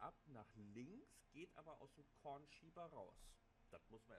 ab, nach links, geht aber aus dem Kornschieber raus. Das muss man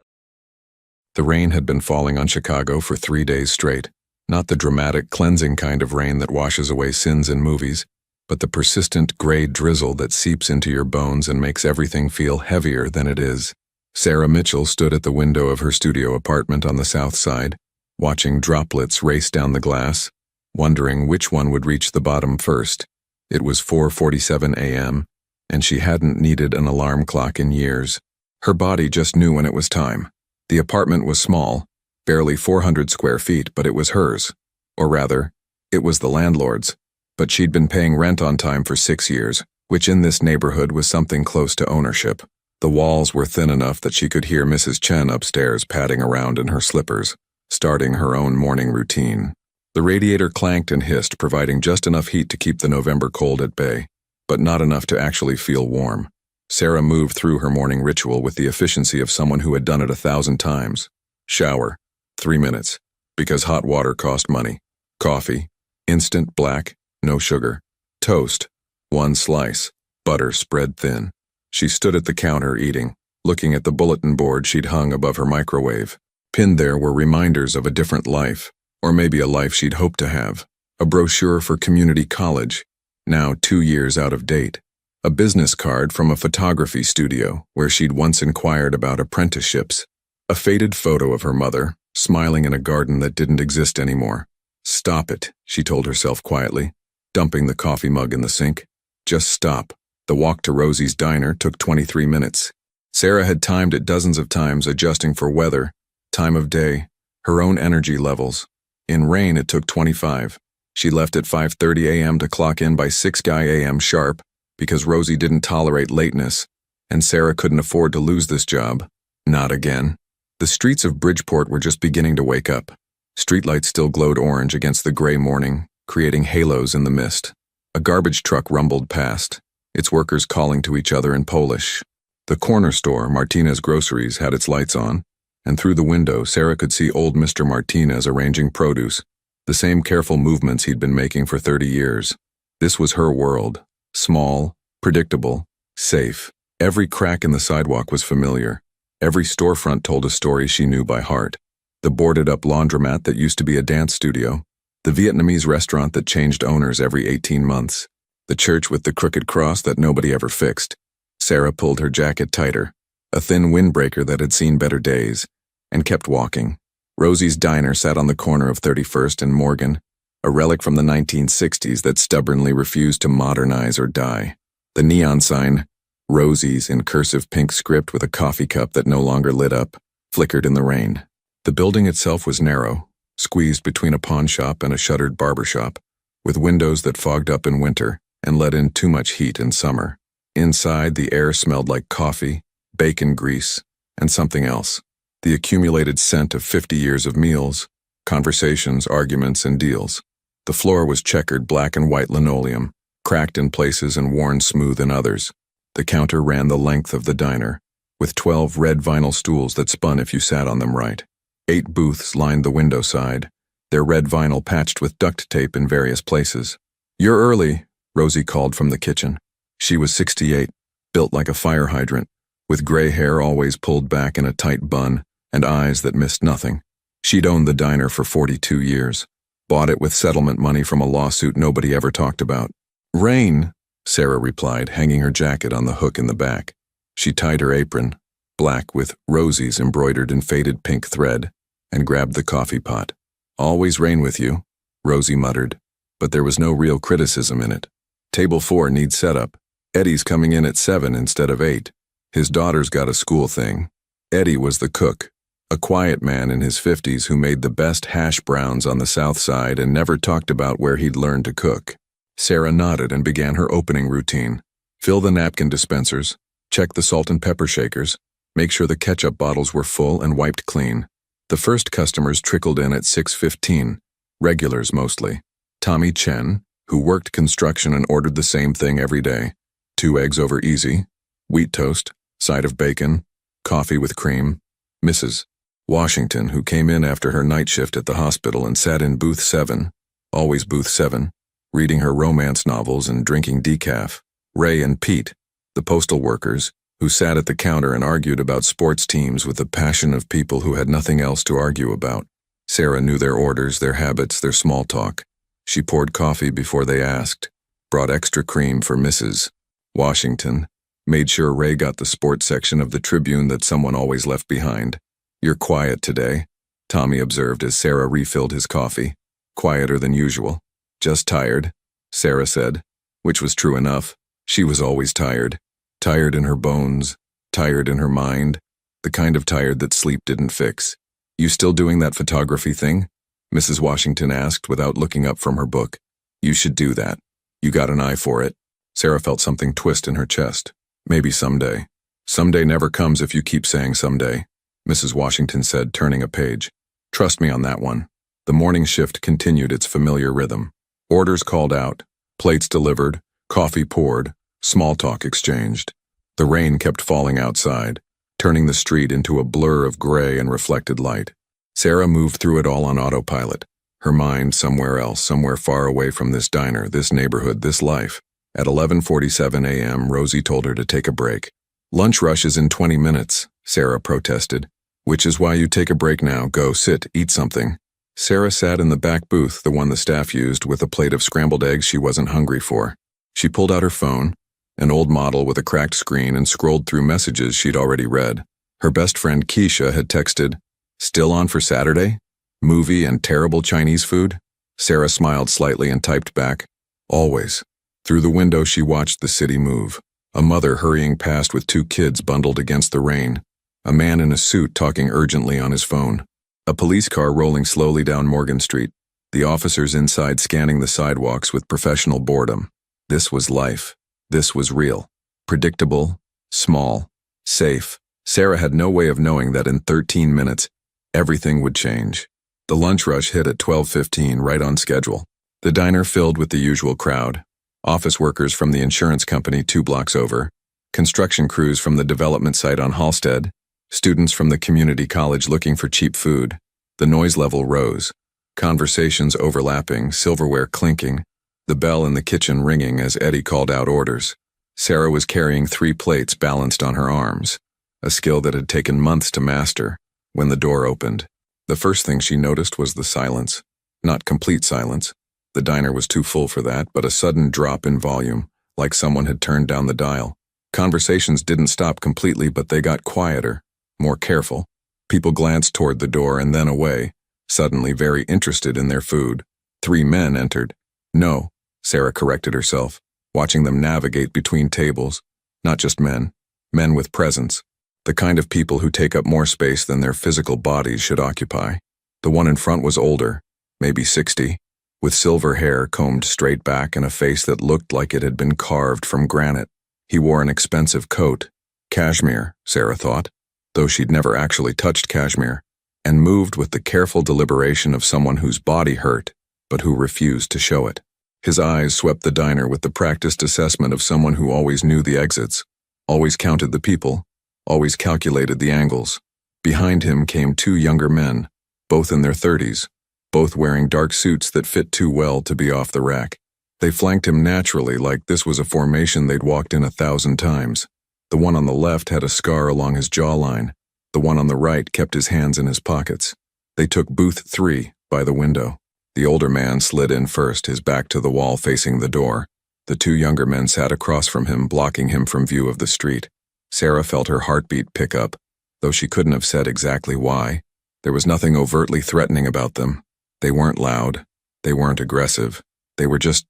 The rain had been falling on Chicago for 3 days straight. Not the dramatic, cleansing kind of rain that washes away sins in movies, but the persistent gray drizzle that seeps into your bones and makes everything feel heavier than it is. Sarah Mitchell stood at the window of her studio apartment on the south side, watching droplets race down the glass, wondering which one would reach the bottom first. It was 4:47 a.m., and she hadn't needed an alarm clock in years. Her body just knew when it was time. The apartment was small, barely 400 square feet, but it was hers. Or rather, it was the landlord's. But she'd been paying rent on time for 6 years, which in this neighborhood was something close to ownership. The walls were thin enough that she could hear Mrs. Chen upstairs padding around in her slippers, starting her own morning routine. The radiator clanked and hissed, providing just enough heat to keep the November cold at bay, but not enough to actually feel warm. Sarah moved through her morning ritual with the efficiency of someone who had done it 1,000 times. Shower, 3 minutes, because hot water cost money. Coffee, instant black, no sugar. Toast, 1 slice, butter spread thin. She stood at the counter eating, looking at the bulletin board she'd hung above her microwave. Pinned there were reminders of a different life, or maybe a life she'd hoped to have. A brochure for community college, now 2 years out of date. A business card from a photography studio where she'd once inquired about apprenticeships. A faded photo of her mother, smiling in a garden that didn't exist anymore. Stop it, she told herself quietly, dumping the coffee mug in the sink. Just stop. The walk to Rosie's diner took 23 minutes. Sarah had timed it dozens of times, adjusting for weather, time of day, her own energy levels. In rain, it took 25. She left at 5:30 a.m. to clock in by 6 a.m. sharp, because Rosie didn't tolerate lateness, and Sarah couldn't afford to lose this job. Not again. The streets of Bridgeport were just beginning to wake up. Streetlights still glowed orange against the gray morning, creating halos in the mist. A garbage truck rumbled past, its workers calling to each other in Polish. The corner store, Martinez Groceries, had its lights on, and through the window Sarah could see old Mr. Martinez arranging produce, the same careful movements he'd been making for 30 years. This was her world. Small, predictable, safe. Every crack in the sidewalk was familiar. Every storefront told a story she knew by heart. The boarded-up laundromat that used to be a dance studio. The Vietnamese restaurant that changed owners every 18 months. The church with the crooked cross that nobody ever fixed. Sarah pulled her jacket tighter, a thin windbreaker that had seen better days, and kept walking. Rosie's diner sat on the corner of 31st and Morgan, a relic from the 1960s that stubbornly refused to modernize or die. The neon sign, Rosie's in cursive pink script with a coffee cup that no longer lit up, flickered in the rain. The building itself was narrow, squeezed between a pawn shop and a shuttered barber shop, with windows that fogged up in winter and let in too much heat in summer. Inside, the air smelled like coffee, bacon grease, and something else. The accumulated scent of 50 years of meals, conversations, arguments, and deals. The floor was checkered black and white linoleum, cracked in places and worn smooth in others. The counter ran the length of the diner, with 12 red vinyl stools that spun if you sat on them right. 8 booths lined the window side, their red vinyl patched with duct tape in various places. "You're early," Rosie called from the kitchen. She was 68, built like a fire hydrant, with gray hair always pulled back in a tight bun and eyes that missed nothing. She'd owned the diner for 42 years. Bought it with settlement money from a lawsuit nobody ever talked about. "Rain," Sarah replied, hanging her jacket on the hook in the back. She tied her apron, black with Rosie's embroidered in faded pink thread, and grabbed the coffee pot. "Always rain with you," Rosie muttered, but there was no real criticism in it. "Table 4 needs setup. Eddie's coming in at 7 instead of 8. His daughter's got a school thing." Eddie was the cook, a quiet man in his 50s who made the best hash browns on the south side and never talked about where he'd learned to cook. Sarah nodded and began her opening routine. Fill the napkin dispensers, check the salt and pepper shakers, make sure the ketchup bottles were full and wiped clean. The first customers trickled in at 6:15, regulars mostly. Tommy Chen, who worked construction and ordered the same thing every day. 2 eggs over easy, wheat toast, side of bacon, coffee with cream. Mrs. Washington, who came in after her night shift at the hospital and sat in booth 7, always booth 7, reading her romance novels and drinking decaf. Ray and Pete, The postal workers, who sat at the counter and argued about sports teams with the passion of people who had nothing else to argue about. Sarah knew their orders, their habits, their small talk. She poured coffee before they asked, brought extra cream for Mrs. Washington, made sure Ray got the sports section of the Tribune that someone always left behind. "You're quiet today," Tommy observed as Sarah refilled his coffee. "Quieter than usual." "Just tired," Sarah said, which was true enough. She was always tired. Tired in her bones, tired in her mind, the kind of tired that sleep didn't fix. "You still doing that photography thing?" Mrs. Washington asked without looking up from her book. "You should do that. You got an eye for it." Sarah felt something twist in her chest. "Maybe someday." "Someday never comes if you keep saying someday," Mrs. Washington said, turning a page. "Trust me on that one." The morning shift continued its familiar rhythm. Orders called out, plates delivered, coffee poured, small talk exchanged. The rain kept falling outside, turning the street into a blur of gray and reflected light. Sarah moved through it all on autopilot, her mind somewhere else, somewhere far away from this diner, this neighborhood, this life. At 11:47 a.m., Rosie told her to take a break. "Lunch rush is in 20 minutes, Sarah protested. "Which is why you take a break now. Go, sit, eat something." Sarah sat in the back booth, the one the staff used, with a plate of scrambled eggs she wasn't hungry for. She pulled out her phone, an old model with a cracked screen, and scrolled through messages she'd already read. Her best friend Keisha had texted, "Still on for Saturday? Movie and terrible Chinese food?" Sarah smiled slightly and typed back, "Always." Through the window she watched the city move. A mother hurrying past with 2 kids bundled against the rain. A man in a suit talking urgently on his phone. A police car rolling slowly down Morgan Street. The officers inside scanning the sidewalks with professional boredom. This was life. This was real. Predictable, small, safe. Sarah had no way of knowing that in 13 minutes, everything would change. The lunch rush hit at 12:15, right on schedule. The diner filled with the usual crowd. Office workers from the insurance company 2 blocks over, construction crews from the development site on Halsted, students from the community college looking for cheap food. The noise level rose. Conversations overlapping, silverware clinking, the bell in the kitchen ringing as Eddie called out orders. Sarah was carrying 3 plates balanced on her arms, a skill that had taken months to master, when the door opened. The first thing she noticed was the silence. Not complete silence. The diner was too full for that, but a sudden drop in volume, like someone had turned down the dial. Conversations didn't stop completely, but they got quieter, more careful. People glanced toward the door and then away, suddenly very interested in their food. 3 men entered. No, Sarah corrected herself, watching them navigate between tables. Not just men. Men with presence. The kind of people who take up more space than their physical bodies should occupy. The one in front was older, maybe 60, with silver hair combed straight back and a face that looked like it had been carved from granite. He wore an expensive coat. Cashmere, Sarah thought, though she'd never actually touched cashmere, and moved with the careful deliberation of someone whose body hurt, but who refused to show it. His eyes swept the diner with the practiced assessment of someone who always knew the exits, always counted the people, always calculated the angles. Behind him came 2 younger men, both in their 30s, both wearing dark suits that fit too well to be off the rack. They flanked him naturally, like this was a formation they'd walked in 1,000 times. The one on the left had a scar along his jawline. The one on the right kept his hands in his pockets. They took booth 3 by the window. The older man slid in first, his back to the wall facing the door. The 2 younger men sat across from him, blocking him from view of the street. Sarah felt her heartbeat pick up, though she couldn't have said exactly why. There was nothing overtly threatening about them. They weren't loud. They weren't aggressive. They were just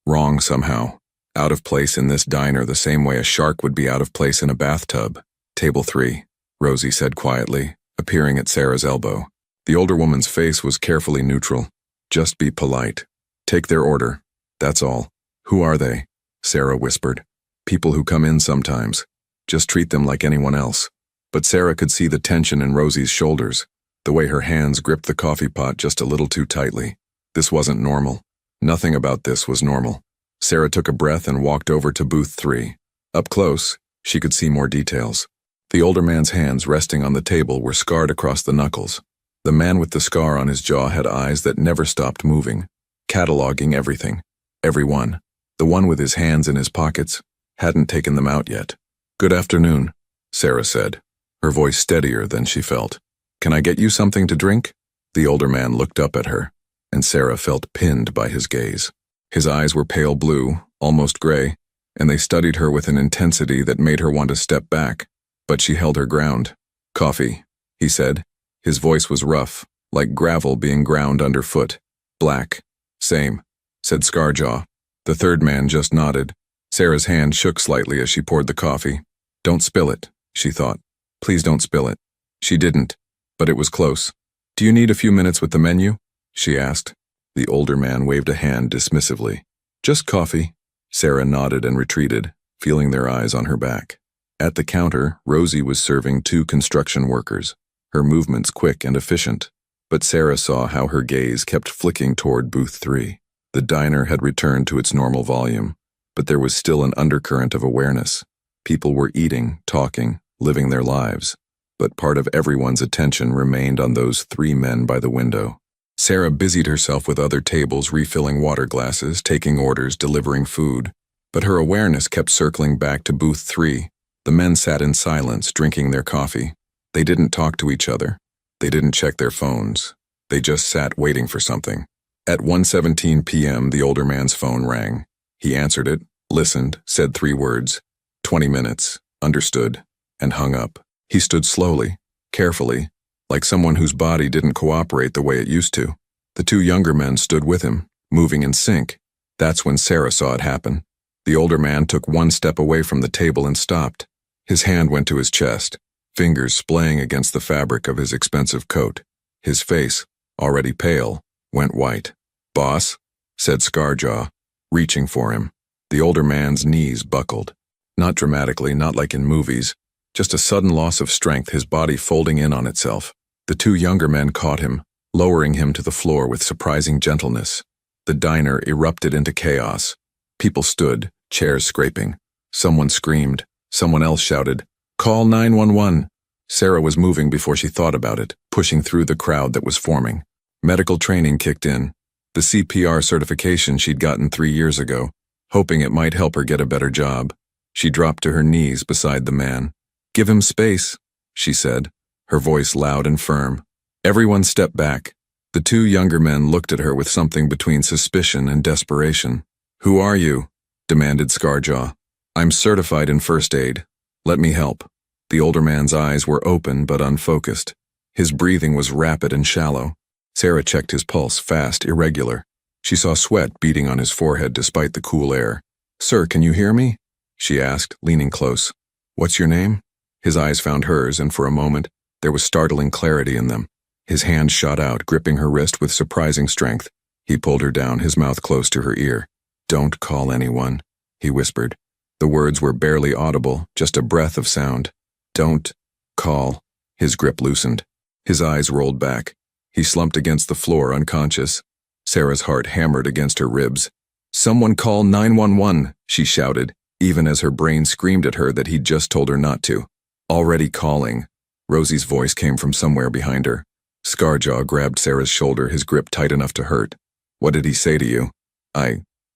wrong somehow. Out of place in this diner the same way a shark would be out of place in a bathtub. "Table 3, Rosie said quietly, appearing at Sarah's elbow. The older woman's face was carefully neutral. "Just be polite. Take their order. That's all." "Who are they?" Sarah whispered. "People who come in sometimes. Just treat them like anyone else." But Sarah could see the tension in Rosie's shoulders, the way her hands gripped the coffee pot just a little too tightly. This wasn't normal. Nothing about this was normal. Sarah took a breath and walked over to booth 3. Up close, she could see more details. The older man's hands resting on the table were scarred across the knuckles. The man with the scar on his jaw had eyes that never stopped moving, cataloging everything. Everyone. The one with his hands in his pockets, hadn't taken them out yet. "Good afternoon," Sarah said, her voice steadier than she felt. "Can I get you something to drink?" The older man looked up at her, and Sarah felt pinned by his gaze. His eyes were pale blue, almost gray, and they studied her with an intensity that made her want to step back, but she held her ground. "Coffee," he said. His voice was rough, like gravel being ground underfoot. "Black." "Same," said Scarjaw. The third man just nodded. Sarah's hand shook slightly as she poured the coffee. "Don't spill it," she thought. "Please don't spill it." She didn't, but it was close. "Do you need a few minutes with the menu?" she asked. The older man waved a hand dismissively. "Just coffee." Sarah nodded and retreated, feeling their eyes on her back. At the counter, Rosie was serving 2 construction workers, her movements quick and efficient. But Sarah saw how her gaze kept flicking toward booth 3. The diner had returned to its normal volume, but there was still an undercurrent of awareness. People were eating, talking, living their lives, but part of everyone's attention remained on those 3 men by the window. Sarah busied herself with other tables, refilling water glasses, taking orders, delivering food, but her awareness kept circling back to booth 3. The men sat in silence, drinking their coffee. They didn't talk to each other. They didn't check their phones. They just sat waiting for something. At 1:17 p.m., the older man's phone rang. He answered it, listened, said 3 words, 20 minutes, understood, and hung up. He stood slowly, carefully, like someone whose body didn't cooperate the way it used to. The 2 younger men stood with him, moving in sync. That's when Sarah saw it happen. The older man took 1 step away from the table and stopped. His hand went to his chest, fingers splaying against the fabric of his expensive coat. His face, already pale, went white. "Boss," said Scarjaw, reaching for him. The older man's knees buckled. Not dramatically, not like in movies, just a sudden loss of strength, his body folding in on itself. The 2 younger men caught him, lowering him to the floor with surprising gentleness. The diner erupted into chaos. People stood, chairs scraping. Someone screamed. Someone else shouted, "Call 911." Sarah was moving before she thought about it, pushing through the crowd that was forming. Medical training kicked in, the CPR certification she'd gotten 3 years ago, hoping it might help her get a better job. She dropped to her knees beside the man. "Give him space," she said, her voice loud and firm. Everyone stepped back. The 2 younger men looked at her with something between suspicion and desperation. "Who are you?" demanded Scarjaw. "I'm certified in first aid. Let me help." The older man's eyes were open but unfocused. His breathing was rapid and shallow. Sarah checked his pulse, fast, irregular. She saw sweat beading on his forehead despite the cool air. "Sir, can you hear me?" she asked, leaning close. "What's your name?" His eyes found hers, and for a moment, there was startling clarity in them. His hand shot out, gripping her wrist with surprising strength. He pulled her down, his mouth close to her ear. "Don't call anyone," he whispered. The words were barely audible, just a breath of sound. "Don't call." His grip loosened. His eyes rolled back. He slumped against the floor, unconscious. Sarah's heart hammered against her ribs. "Someone call 911, she shouted, even as her brain screamed at her that he'd just told her not to. "Already calling." Rosie's voice came from somewhere behind her. Scarjaw grabbed Sarah's shoulder, his grip tight enough to hurt. "What did he say to you?"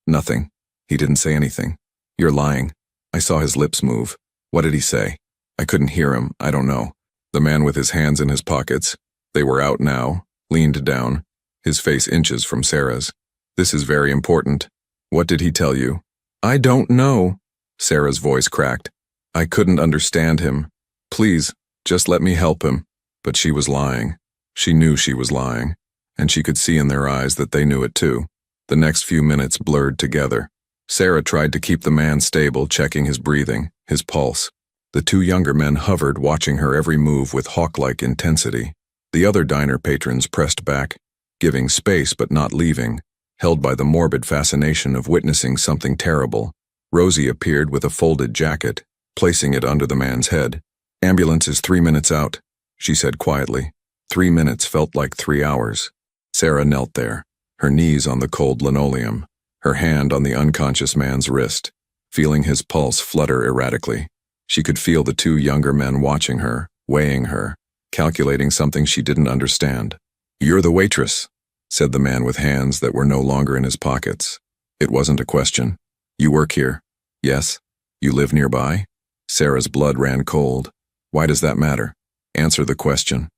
Nothing. He didn't say anything." "You're lying." I saw his lips move. "What did he say?" "I couldn't hear him. I don't know." The man with his hands in his pockets, they were out now, leaned down, his face inches from Sarah's. "This is very important. What did he tell you?" "I don't know." Sarah's voice cracked. "I couldn't understand him. Please, just let me help him." But she was lying. She knew she was lying, and she could see in their eyes that they knew it too. The next few minutes blurred together. Sarah tried to keep the man stable, checking his breathing, his pulse. The 2 younger men hovered, watching her every move with hawk-like intensity. The other diner patrons pressed back, giving space but not leaving, held by the morbid fascination of witnessing something terrible. Rosie appeared with a folded jacket, placing it under the man's head. "Ambulance is 3 minutes out," she said quietly. 3 minutes felt like 3 hours. Sarah knelt there, her knees on the cold linoleum, her hand on the unconscious man's wrist, feeling his pulse flutter erratically. She could feel the 2 younger men watching her, weighing her, calculating something she didn't understand. "You're the waitress," said the man with hands that were no longer in his pockets. It wasn't a question. "You work here?" "Yes." You live nearby? Sarah's blood ran cold. Why does that matter? Answer the question.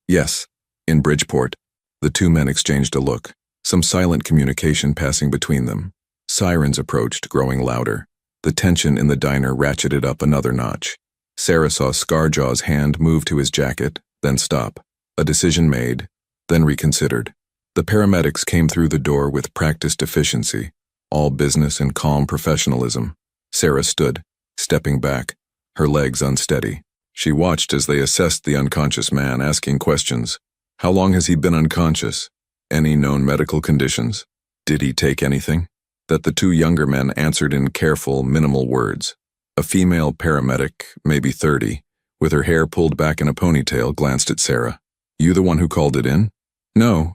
Yes, in Bridgeport. The two men exchanged a look, some silent communication passing between them. Sirens approached, growing louder. The tension in the diner ratcheted up another notch. Sarah saw Scarjaw's hand move to his jacket, then stop. A decision made, then reconsidered. The paramedics came through the door with practiced efficiency, all business and calm professionalism. Sarah stood, stepping back, her legs unsteady. She watched as they assessed the unconscious man, asking questions. How long has he been unconscious? Any known medical conditions? Did he take anything? That the two younger men answered in careful, minimal words. A female paramedic, maybe 30, with her hair pulled back in a ponytail, glanced at Sarah. You the one who called it in? No,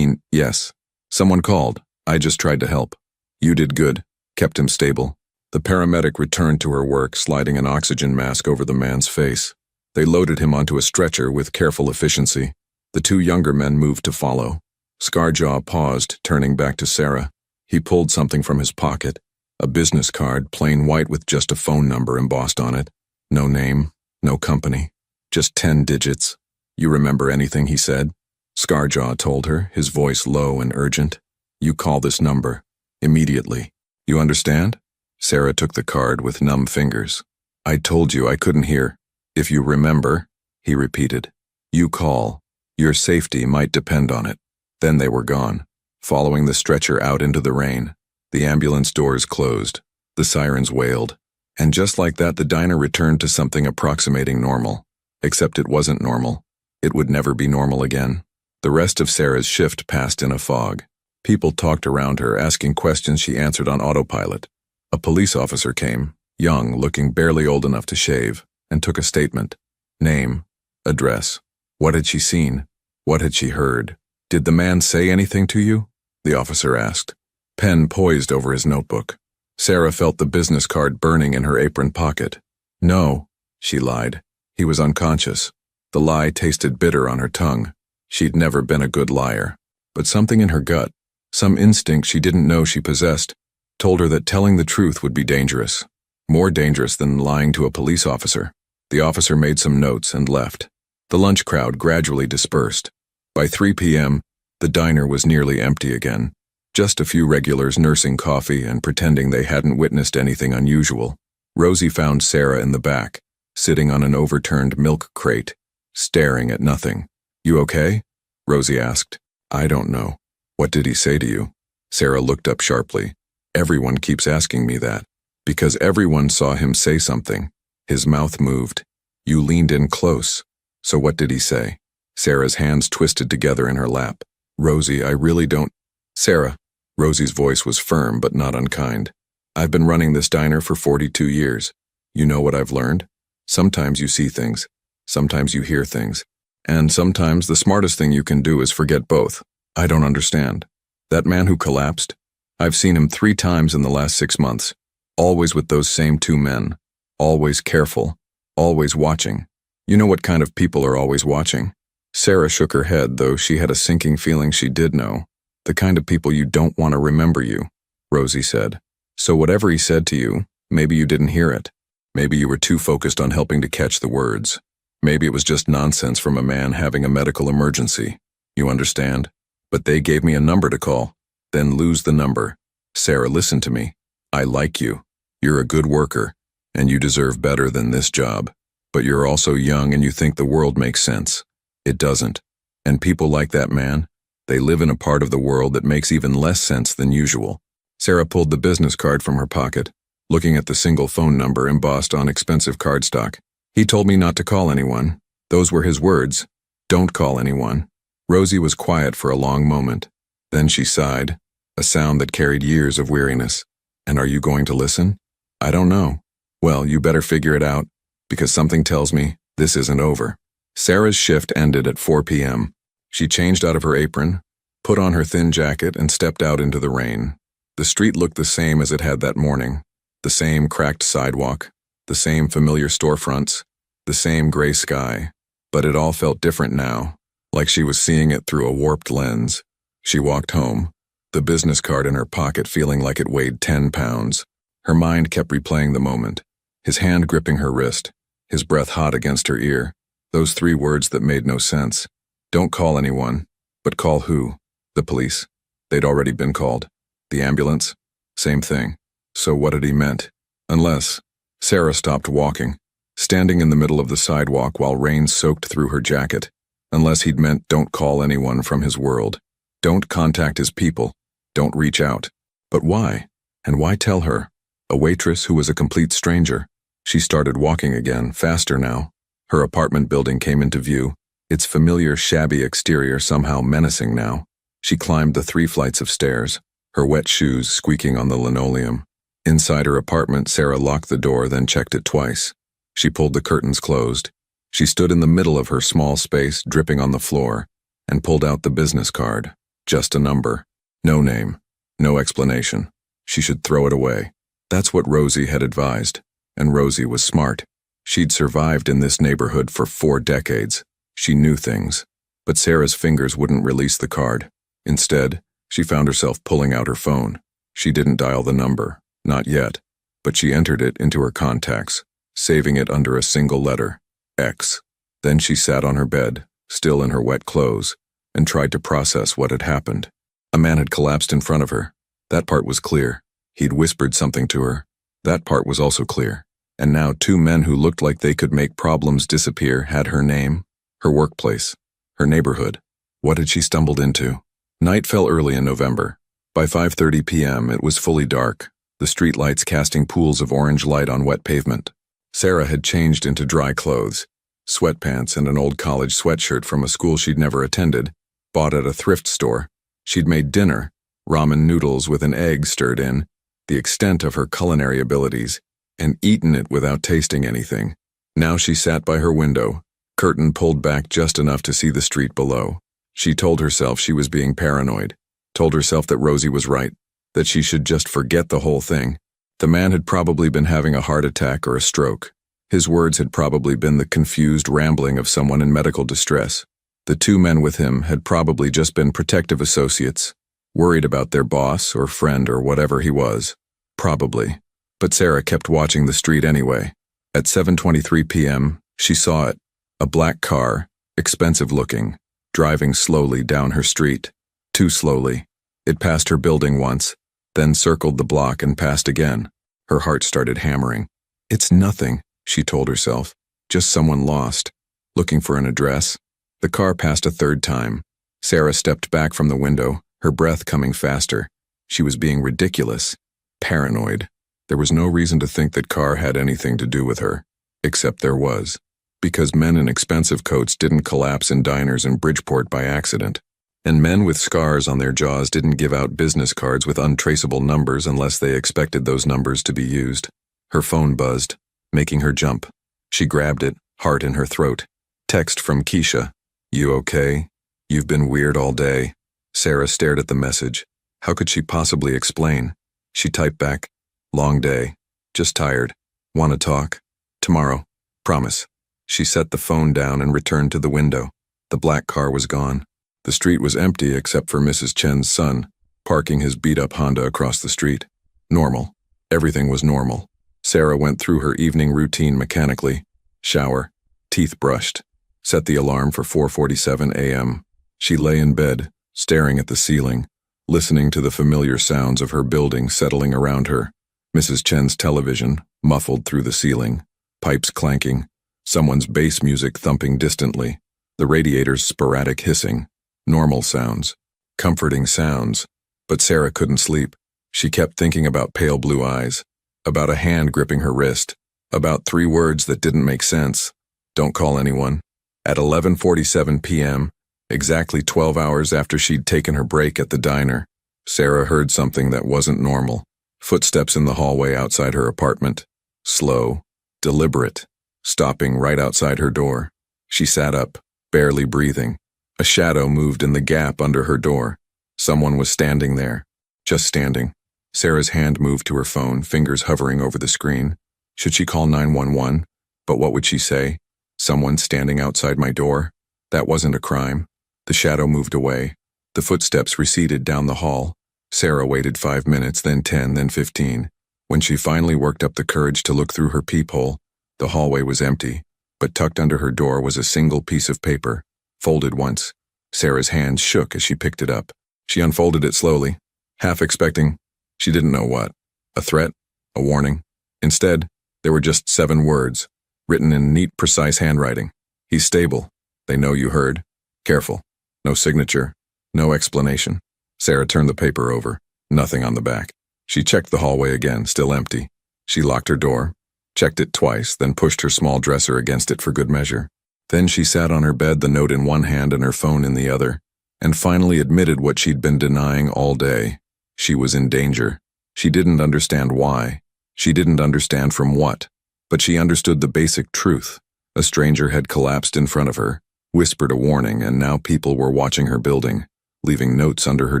yes. Someone called. I just tried to help. You did good. Kept him stable. The paramedic returned to her work, sliding an oxygen mask over the man's face. They loaded him onto a stretcher with careful efficiency. The two younger men moved to follow. Scarjaw paused, turning back to Sarah. He pulled something from his pocket. A business card, plain white with just a phone number embossed on it. No name, no company. Just 10 digits. You remember anything he said? Scarjaw told her, his voice low and urgent. You call this number. Immediately. You understand? Sarah took the card with numb fingers. I told you I couldn't hear. If you remember, he repeated. You call. Your safety might depend on it. Then they were gone, following the stretcher out into the rain. The ambulance doors closed. The sirens wailed. And just like that, the diner returned to something approximating normal. Except it wasn't normal. It would never be normal again. The rest of Sarah's shift passed in a fog. People talked around her, asking questions she answered on autopilot. A police officer came, young, looking barely old enough to shave, and took a statement. Name, address. What had she seen? What had she heard? Did the man say anything to you? The officer asked. Pen poised over his notebook. Sarah felt the business card burning in her apron pocket. No, she lied. He was unconscious. The lie tasted bitter on her tongue. She'd never been a good liar. But something in her gut, some instinct she didn't know she possessed, told her that telling the truth would be dangerous. More dangerous than lying to a police officer. The officer made some notes and left. The lunch crowd gradually dispersed. By 3 p.m., the diner was nearly empty again. Just a few regulars nursing coffee and pretending they hadn't witnessed anything unusual. Rosie found Sarah in the back, sitting on an overturned milk crate, staring at nothing. You okay? Rosie asked. I don't know. What did he say to you? Sarah looked up sharply. Everyone keeps asking me that. Because everyone saw him say something. His mouth moved. You leaned in close. So what did he say? Sarah's hands twisted together in her lap. Rosie, I really don't. Sarah. Rosie's voice was firm but not unkind. I've been running this diner for 42 years. You know what I've learned? Sometimes you see things. Sometimes you hear things. And sometimes the smartest thing you can do is forget both. I don't understand. That man who collapsed? I've seen him 3 times in the last 6 months. Always with those same 2 men. Always careful. Always watching. You know what kind of people are always watching? Sarah shook her head, though she had a sinking feeling she did know. The kind of people you don't want to remember you, Rosie said. So whatever he said to you, maybe you didn't hear it. Maybe you were too focused on helping to catch the words. Maybe it was just nonsense from a man having a medical emergency. You understand? But they gave me a number to call. Then lose the number. Sarah, listen to me. I like you. You're a good worker, and you deserve better than this job. But you're also young and you think the world makes sense. It doesn't. And people like that man, they live in a part of the world that makes even less sense than usual. Sarah pulled the business card from her pocket, looking at the single phone number embossed on expensive cardstock. He told me not to call anyone. Those were his words. Don't call anyone. Rosie was quiet for a long moment. Then she sighed, a sound that carried years of weariness. And are you going to listen? I don't know. Well, you better figure it out, because something tells me this isn't over. Sarah's shift ended at 4 p.m. She changed out of her apron, put on her thin jacket, and stepped out into the rain. The street looked the same as it had that morning. The same cracked sidewalk, the same familiar storefronts, the same gray sky. But it all felt different now, like she was seeing it through a warped lens. She walked home, the business card in her pocket feeling like it weighed 10 pounds. Her mind kept replaying the moment. His hand gripping her wrist, his breath hot against her ear. Those 3 words that made no sense. Don't call anyone. But call who? The police. They'd already been called. The ambulance? Same thing. So what had he meant? Unless... Sarah stopped walking, standing in the middle of the sidewalk while rain soaked through her jacket. Unless he'd meant don't call anyone from his world. Don't contact his people. Don't reach out. But why? And why tell her? A waitress who was a complete stranger. She started walking again, faster now. Her apartment building came into view, its familiar shabby exterior somehow menacing now. She climbed the 3 flights of stairs, her wet shoes squeaking on the linoleum. Inside her apartment, Sarah locked the door, then checked it twice. She pulled the curtains closed. She stood in the middle of her small space, dripping on the floor, and pulled out the business card. Just a number. No name. No explanation. She should throw it away. That's what Rosie had advised. And Rosie was smart. She'd survived in this neighborhood for 4 decades. She knew things. But Sarah's fingers wouldn't release the card. Instead, she found herself pulling out her phone. She didn't dial the number. Not yet. But she entered it into her contacts, saving it under a single letter. X. Then she sat on her bed, still in her wet clothes, and tried to process what had happened. A man had collapsed in front of her. That part was clear. He'd whispered something to her. That part was also clear. And now 2 men who looked like they could make problems disappear had her name, her workplace, her neighborhood. What had she stumbled into? Night fell early in November. By 5:30 p.m. it was fully dark, the streetlights casting pools of orange light on wet pavement. Sarah had changed into dry clothes, sweatpants and an old college sweatshirt from a school she'd never attended, bought at a thrift store. She'd made dinner, ramen noodles with an egg stirred in, the extent of her culinary abilities, and eaten it without tasting anything. Now she sat by her window, curtain pulled back just enough to see the street below. She told herself she was being paranoid, told herself that Rosie was right, that she should just forget the whole thing. The man had probably been having a heart attack or a stroke. His words had probably been the confused rambling of someone in medical distress. The 2 men with him had probably just been protective associates, worried about their boss or friend or whatever he was. Probably. But Sarah kept watching the street anyway. At 7:23 p.m., she saw it. A black car, expensive looking, driving slowly down her street. Too slowly. It passed her building once, then circled the block and passed again. Her heart started hammering. It's nothing, she told herself. Just someone lost. Looking for an address. The car passed a 3rd time. Sarah stepped back from the window, her breath coming faster. She was being ridiculous. Paranoid. There was no reason to think that car had anything to do with her. Except there was. Because men in expensive coats didn't collapse in diners in Bridgeport by accident. And men with scars on their jaws didn't give out business cards with untraceable numbers unless they expected those numbers to be used. Her phone buzzed, making her jump. She grabbed it, heart in her throat. Text from Keisha. You okay? You've been weird all day. Sarah stared at the message. How could she possibly explain? She typed back. Long day. Just tired. Want to talk? Tomorrow. Promise. She set the phone down and returned to the window. The black car was gone. The street was empty except for Mrs. Chen's son, parking his beat-up Honda across the street. Normal. Everything was normal. Sarah went through her evening routine mechanically. Shower. Teeth brushed. Set the alarm for 4:47 a.m. She lay in bed, staring at the ceiling, listening to the familiar sounds of her building settling around her. Mrs. Chen's television, muffled through the ceiling. Pipes clanking. Someone's bass music thumping distantly. The radiator's sporadic hissing. Normal sounds. Comforting sounds. But Sarah couldn't sleep. She kept thinking about pale blue eyes. About a hand gripping her wrist. About 3 words that didn't make sense. Don't call anyone. At 11:47 p.m., exactly 12 hours after she'd taken her break at the diner, Sarah heard something that wasn't normal. Footsteps in the hallway outside her apartment. Slow. Deliberate. Stopping right outside her door. She sat up, barely breathing. A shadow moved in the gap under her door. Someone was standing there. Just standing. Sarah's hand moved to her phone, fingers hovering over the screen. Should she call 911? But what would she say? Someone standing outside my door? That wasn't a crime. The shadow moved away. The footsteps receded down the hall. Sarah waited 5 minutes, then 10, then 15. When she finally worked up the courage to look through her peephole, the hallway was empty, but tucked under her door was a single piece of paper, folded once. Sarah's hands shook as she picked it up. She unfolded it slowly, half expecting, she didn't know what, a threat, a warning. Instead, there were just 7 words, written in neat, precise handwriting. He's stable. They know you heard. Careful. No signature. No explanation. Sarah turned the paper over. Nothing on the back. She checked the hallway again, still empty. She locked her door, checked it twice, then pushed her small dresser against it for good measure. Then she sat on her bed, the note in one hand and her phone in the other, and finally admitted what she'd been denying all day. She was in danger. She didn't understand why. She didn't understand from what. But she understood the basic truth. A stranger had collapsed in front of her, whispered a warning, and now people were watching her building, leaving notes under her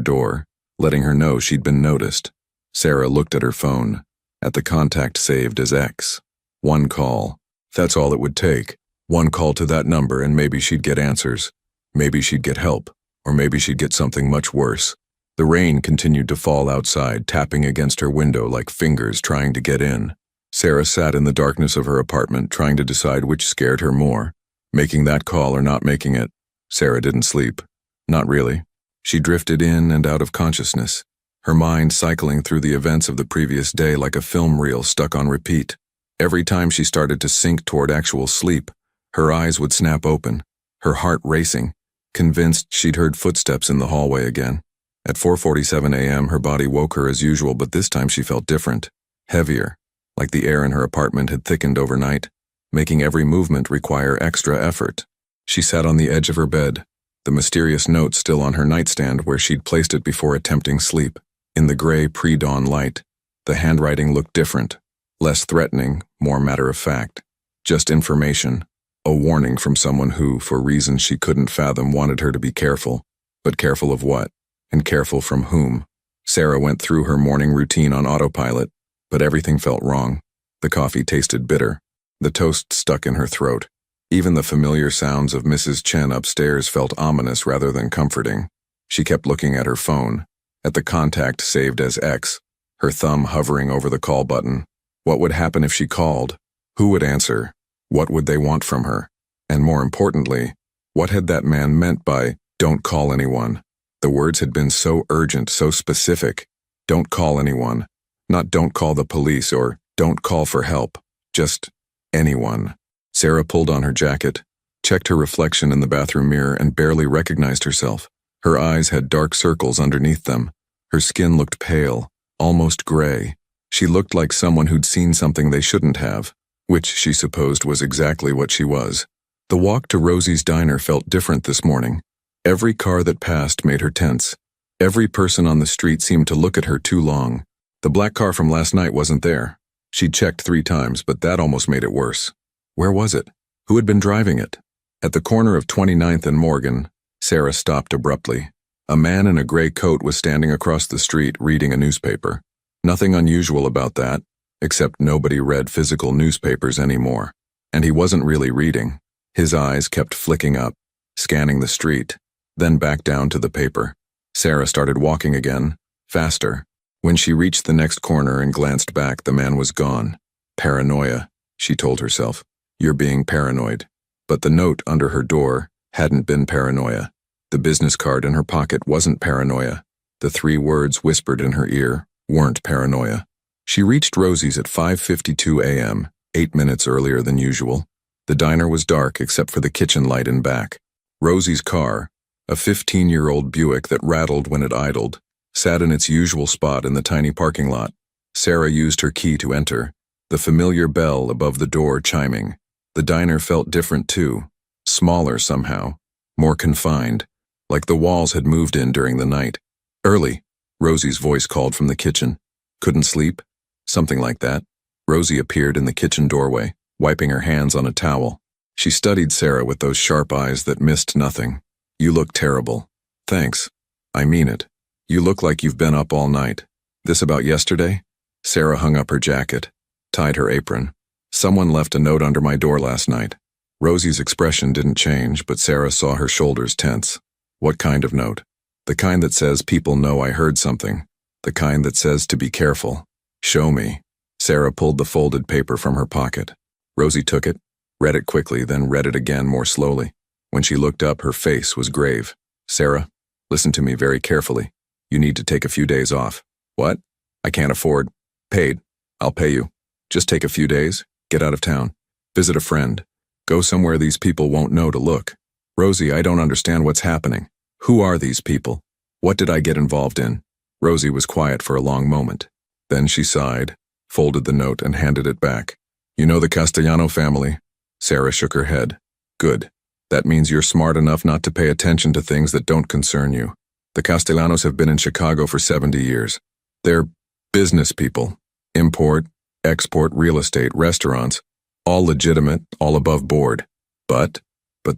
door, letting her know she'd been noticed. Sarah looked at her phone, at the contact saved as X. 1 call. That's all it would take. 1 call to that number and maybe she'd get answers. Maybe she'd get help, or maybe she'd get something much worse. The rain continued to fall outside, tapping against her window like fingers trying to get in. Sarah sat in the darkness of her apartment, trying to decide which scared her more, making that call or not making it. Sarah didn't sleep. Not really. She drifted in and out of consciousness, her mind cycling through the events of the previous day like a film reel stuck on repeat. Every time she started to sink toward actual sleep, her eyes would snap open, her heart racing, convinced she'd heard footsteps in the hallway again. At 4:47 a.m., her body woke her as usual, but this time she felt different, heavier, like the air in her apartment had thickened overnight, making every movement require extra effort. She sat on the edge of her bed, the mysterious note still on her nightstand where she'd placed it before attempting sleep. In the gray pre-dawn light, the handwriting looked different, less threatening, more matter-of-fact. Just information, a warning from someone who, for reasons she couldn't fathom, wanted her to be careful. But careful of what? And careful from whom? Sarah went through her morning routine on autopilot, but everything felt wrong. The coffee tasted bitter. The toast stuck in her throat. Even the familiar sounds of Mrs. Chen upstairs felt ominous rather than comforting. She kept looking at her phone, at the contact saved as X, her thumb hovering over the call button. What would happen if she called? Who would answer? What would they want from her? And more importantly, what had that man meant by, "Don't call anyone"? The words had been so urgent, so specific. Don't call anyone. Not don't call the police or don't call for help. Just anyone. Sarah pulled on her jacket, checked her reflection in the bathroom mirror, and barely recognized herself. Her eyes had dark circles underneath them. Her skin looked pale, almost gray. She looked like someone who'd seen something they shouldn't have, which she supposed was exactly what she was. The walk to Rosie's diner felt different this morning. Every car that passed made her tense. Every person on the street seemed to look at her too long. The black car from last night wasn't there. She'd checked 3 times, but that almost made it worse. Where was it? Who had been driving it? At the corner of 29th and Morgan, Sarah stopped abruptly. A man in a gray coat was standing across the street reading a newspaper. Nothing unusual about that, except nobody read physical newspapers anymore. And he wasn't really reading. His eyes kept flicking up, scanning the street, then back down to the paper. Sarah started walking again, faster. When she reached the next corner and glanced back, the man was gone. Paranoia, she told herself. You're being paranoid. But the note under her door hadn't been paranoia. The business card in her pocket wasn't paranoia. The 3 words whispered in her ear weren't paranoia. She reached Rosie's at 5:52 a.m., 8 minutes earlier than usual. The diner was dark except for the kitchen light in back. Rosie's car, a 15-year-old Buick that rattled when it idled, sat in its usual spot in the tiny parking lot. Sarah used her key to enter, the familiar bell above the door chiming. The diner felt different too, smaller somehow, more confined, like the walls had moved in during the night. Early, Rosie's voice called from the kitchen. Couldn't sleep? Something like that. Rosie appeared in the kitchen doorway, wiping her hands on a towel. She studied Sarah with those sharp eyes that missed nothing. You look terrible. Thanks. I mean it. You look like you've been up all night. This about yesterday? Sarah hung up her jacket, tied her apron. Someone left a note under my door last night. Rosie's expression didn't change, but Sarah saw her shoulders tense. What kind of note? The kind that says people know I heard something. The kind that says to be careful. Show me. Sarah pulled the folded paper from her pocket. Rosie took it, read it quickly, then read it again more slowly. When she looked up, her face was grave. "Sarah, listen to me very carefully. You need to take a few days off." "What?" "I can't afford." "Paid. I'll pay you. Just take a few days, get out of town, visit a friend, go somewhere these people won't know to look." "Rosie, I don't understand what's happening. Who are these people? What did I get involved in?" Rosie was quiet for a long moment. Then she sighed, folded the note, and handed it back. "You know the Castellano family?" Sarah shook her head. "Good. That means you're smart enough not to pay attention to things that don't concern you. The Castellanos have been in Chicago for 70 years. They're business people. Import, export, real estate, restaurants. All legitimate, all above board. But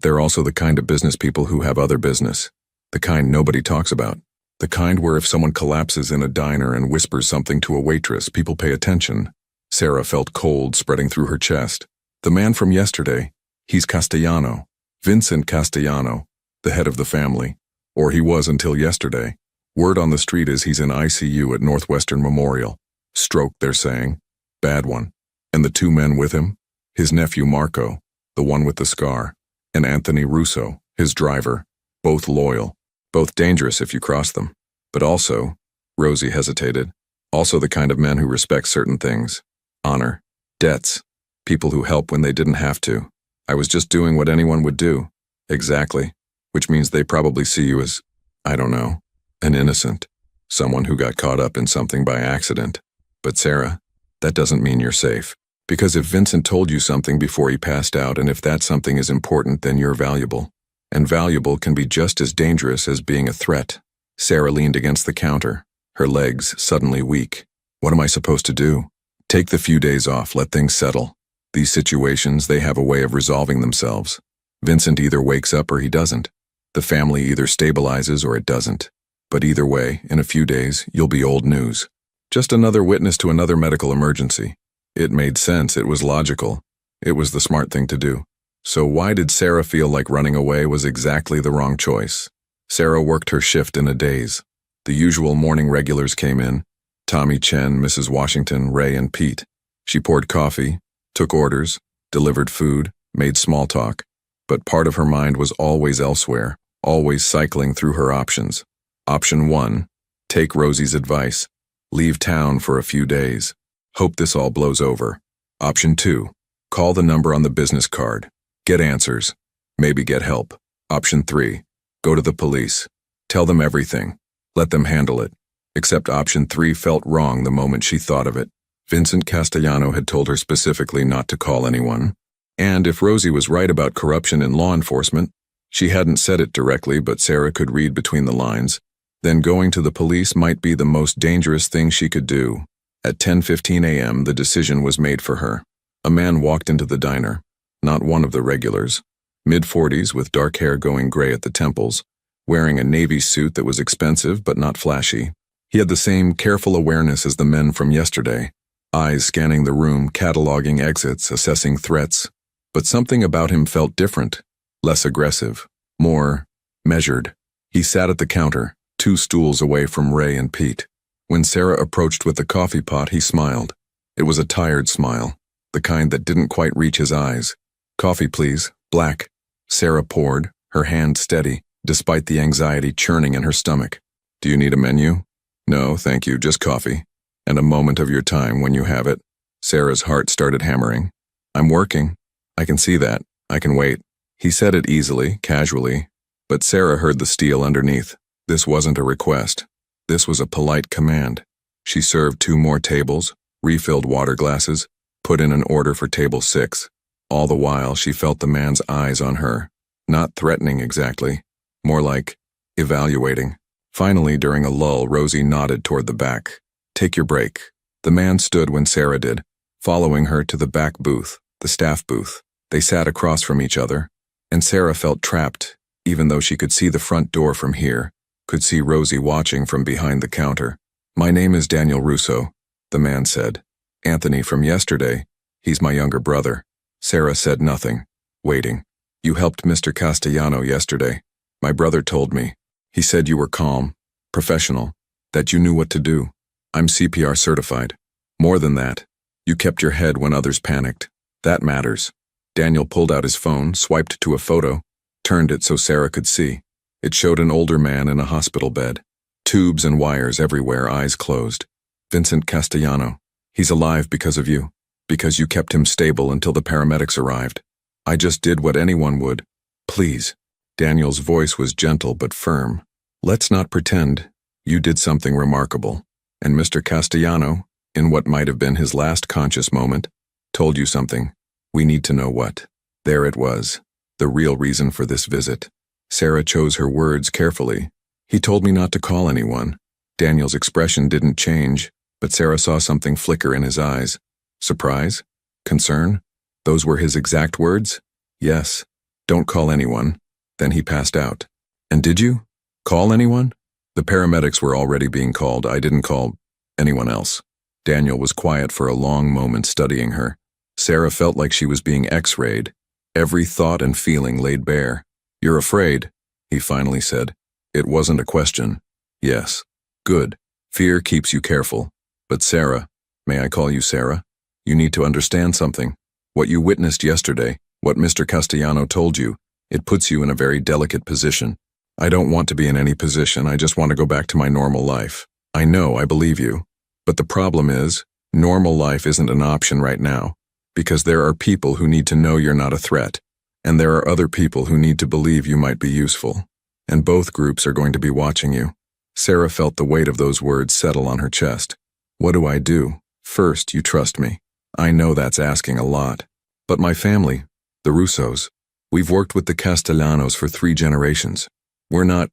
they're also the kind of business people who have other business. The kind nobody talks about. The kind where if someone collapses in a diner and whispers something to a waitress, people pay attention." Sarah felt cold spreading through her chest. "The man from yesterday, he's Castellano. Vincent Castellano, the head of the family. Or he was until yesterday. Word on the street is he's in ICU at Northwestern Memorial. Stroke, they're saying. Bad one. And the two men with him? His nephew Marco, the one with the scar, and Anthony Russo, his driver. Both loyal. Both dangerous if you cross them. But also," Rosie hesitated, "also the kind of men who respect certain things. Honor. Debts. People who help when they didn't have to. I was just doing what anyone would do." "Exactly. Which means they probably see you as, I don't know, an innocent. Someone who got caught up in something by accident. But Sarah, that doesn't mean you're safe. Because if Vincent told you something before he passed out, and if that something is important, then you're valuable. And valuable can be just as dangerous as being a threat." Sarah leaned against the counter, her legs suddenly weak. "What am I supposed to do?" "Take the few days off, let things settle. These situations, they have a way of resolving themselves. Vincent either wakes up or he doesn't. The family either stabilizes or it doesn't. But either way, in a few days, you'll be old news. Just another witness to another medical emergency." It made sense, it was logical. It was the smart thing to do. So why did Sarah feel like running away was exactly the wrong choice? Sarah worked her shift in a daze. The usual morning regulars came in. Tommy Chen, Mrs. Washington, Ray, and Pete. She poured coffee, took orders, delivered food, made small talk. But part of her mind was always elsewhere, always cycling through her options. Option 1, take Rosie's advice. Leave town for a few days. Hope this all blows over. Option 2, call the number on the business card. Get answers. Maybe get help. Option 3, go to the police. Tell them everything. Let them handle it. Except option 3 felt wrong the moment she thought of it. Vincent Castellano had told her specifically not to call anyone. And if Rosie was right about corruption in law enforcement, she hadn't said it directly, but Sarah could read between the lines, then going to the police might be the most dangerous thing she could do. At 10:15 a.m., the decision was made for her. A man walked into the diner, not one of the regulars, mid-40s with dark hair going gray at the temples, wearing a navy suit that was expensive but not flashy. He had the same careful awareness as the men from yesterday, eyes scanning the room, cataloging exits, assessing threats. But something about him felt different, less aggressive, more measured. He sat at the counter, 2 stools away from Ray and Pete. When Sarah approached with the coffee pot, he smiled. It was a tired smile, the kind that didn't quite reach his eyes. "Coffee, please, black." Sarah poured, her hand steady, despite the anxiety churning in her stomach. "Do you need a menu?" "No, thank you, just coffee. And a moment of your time when you have it." Sarah's heart started hammering. "I'm working. I can see that. I can wait." He said it easily, casually, but Sarah heard the steel underneath. This wasn't a request. This was a polite command. She served 2 more tables, refilled water glasses, put in an order for table 6. All the while, she felt the man's eyes on her. Not threatening exactly, more like evaluating. Finally, during a lull, Rosie nodded toward the back. "Take your break." The man stood when Sarah did, following her to the back booth, the staff booth. They sat across from each other, and Sarah felt trapped, even though she could see the front door from here, could see Rosie watching from behind the counter. "My name is Daniel Russo," the man said. "Anthony from yesterday. He's my younger brother." Sarah said nothing, waiting. "You helped Mr. Castellano yesterday. My brother told me. He said you were calm, professional, that you knew what to do. I'm CPR certified. More than that, You kept your head when others panicked. That matters. Daniel pulled out his phone, swiped to a photo, turned it so Sarah could see. It showed an older man in a hospital bed. Tubes and wires everywhere, eyes closed. Vincent Castellano. He's alive because of you. Because you kept him stable until the paramedics arrived. I just did what anyone would. Please. Daniel's voice was gentle but firm. Let's not pretend. You did something remarkable. And Mr. Castellano, in what might have been his last conscious moment, told you something. We need to know what. There it was. The real reason for this visit. Sarah chose her words carefully. He told me not to call anyone. Daniel's expression didn't change, but Sarah saw something flicker in his eyes. Surprise? Concern? Those were his exact words? Yes. Don't call anyone. Then he passed out. And did you? Call anyone? The paramedics were already being called. I didn't call anyone else. Daniel was quiet for a long moment, studying her. Sarah felt like she was being x-rayed. Every thought and feeling laid bare. You're afraid, he finally said. It wasn't a question. Yes. Good. Fear keeps you careful. But Sarah, may I call you Sarah? You need to understand something. What you witnessed yesterday, what Mr. Castellano told you, it puts you in a very delicate position. I don't want to be in any position, I just want to go back to my normal life. I know, I believe you. But the problem is, normal life isn't an option right now, because there are people who need to know you're not a threat, and there are other people who need to believe you might be useful. And both groups are going to be watching you. Sarah felt the weight of those words settle on her chest. What do I do? First, you trust me. I know that's asking a lot. But my family, the Russos, we've worked with the Castellanos for 3 generations. We're not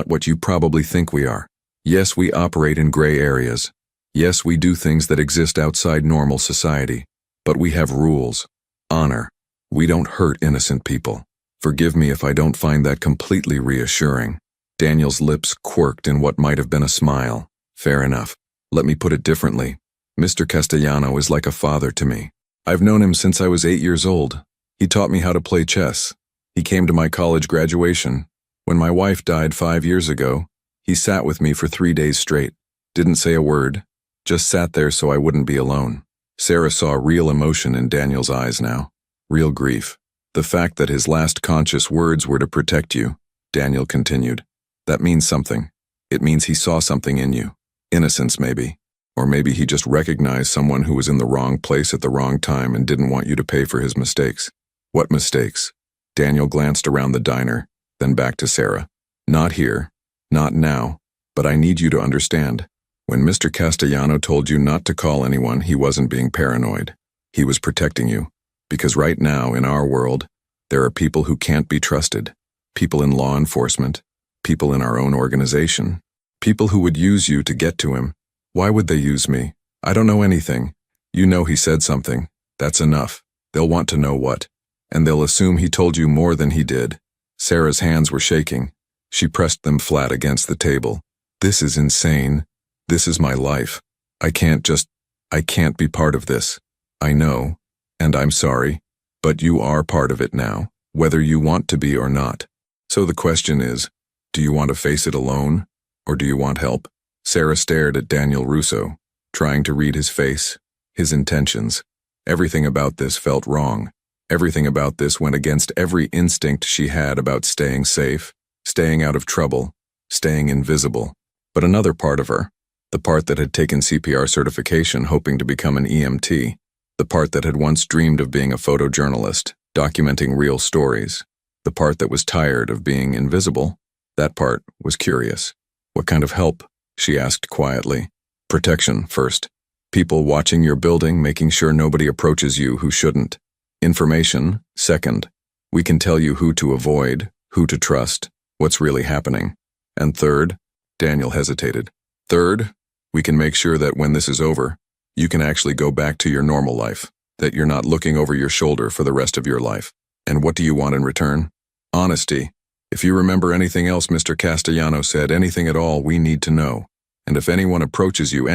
what you probably think we are. Yes, we operate in gray areas. Yes, we do things that exist outside normal society. But we have rules. Honor. We don't hurt innocent people. Forgive me if I don't find that completely reassuring. Daniel's lips quirked in what might have been a smile. Fair enough. Let me put it differently. Mr. Castellano is like a father to me. I've known him since I was 8 years old. He taught me how to play chess. He came to my college graduation. When my wife died 5 years ago, he sat with me for 3 days straight. Didn't say a word. Just sat there so I wouldn't be alone. Sarah saw real emotion in Daniel's eyes now. Real grief. The fact that his last conscious words were to protect you, Daniel continued. That means something. It means he saw something in you. Innocence, maybe. Or maybe he just recognized someone who was in the wrong place at the wrong time and didn't want you to pay for his mistakes. What mistakes? Daniel glanced around the diner, then back to Sarah. Not here. Not now. But I need you to understand. When Mr. Castellano told you not to call anyone, he wasn't being paranoid. He was protecting you. Because right now, in our world, there are people who can't be trusted. People in law enforcement. People in our own organization. People who would use you to get to him. Why would they use me? I don't know anything. You know he said something. That's enough. They'll want to know what. And they'll assume he told you more than he did. Sarah's hands were shaking. She pressed them flat against the table. This is insane. This is my life. I can't be part of this. I know, and I'm sorry, but you are part of it now, whether you want to be or not. So the question is, do you want to face it alone, or do you want help? Sarah stared at Daniel Russo, trying to read his face, his intentions. Everything about this felt wrong. Everything about this went against every instinct she had about staying safe, staying out of trouble, staying invisible. But another part of her, the part that had taken CPR certification hoping to become an EMT, the part that had once dreamed of being a photojournalist, documenting real stories, the part that was tired of being invisible, that part was curious. What kind of help? She asked quietly. Protection first. People watching your building, making sure nobody approaches you who shouldn't. Information second. We can tell you who to avoid, who to trust, what's really happening. And third, Daniel hesitated. Third, we can make sure that when this is over, you can actually go back to your normal life, that you're not looking over your shoulder for the rest of your life. And what do you want in return? Honesty. If you remember anything else Mr. Castellano said, anything at all, we need to know. And if anyone approaches you,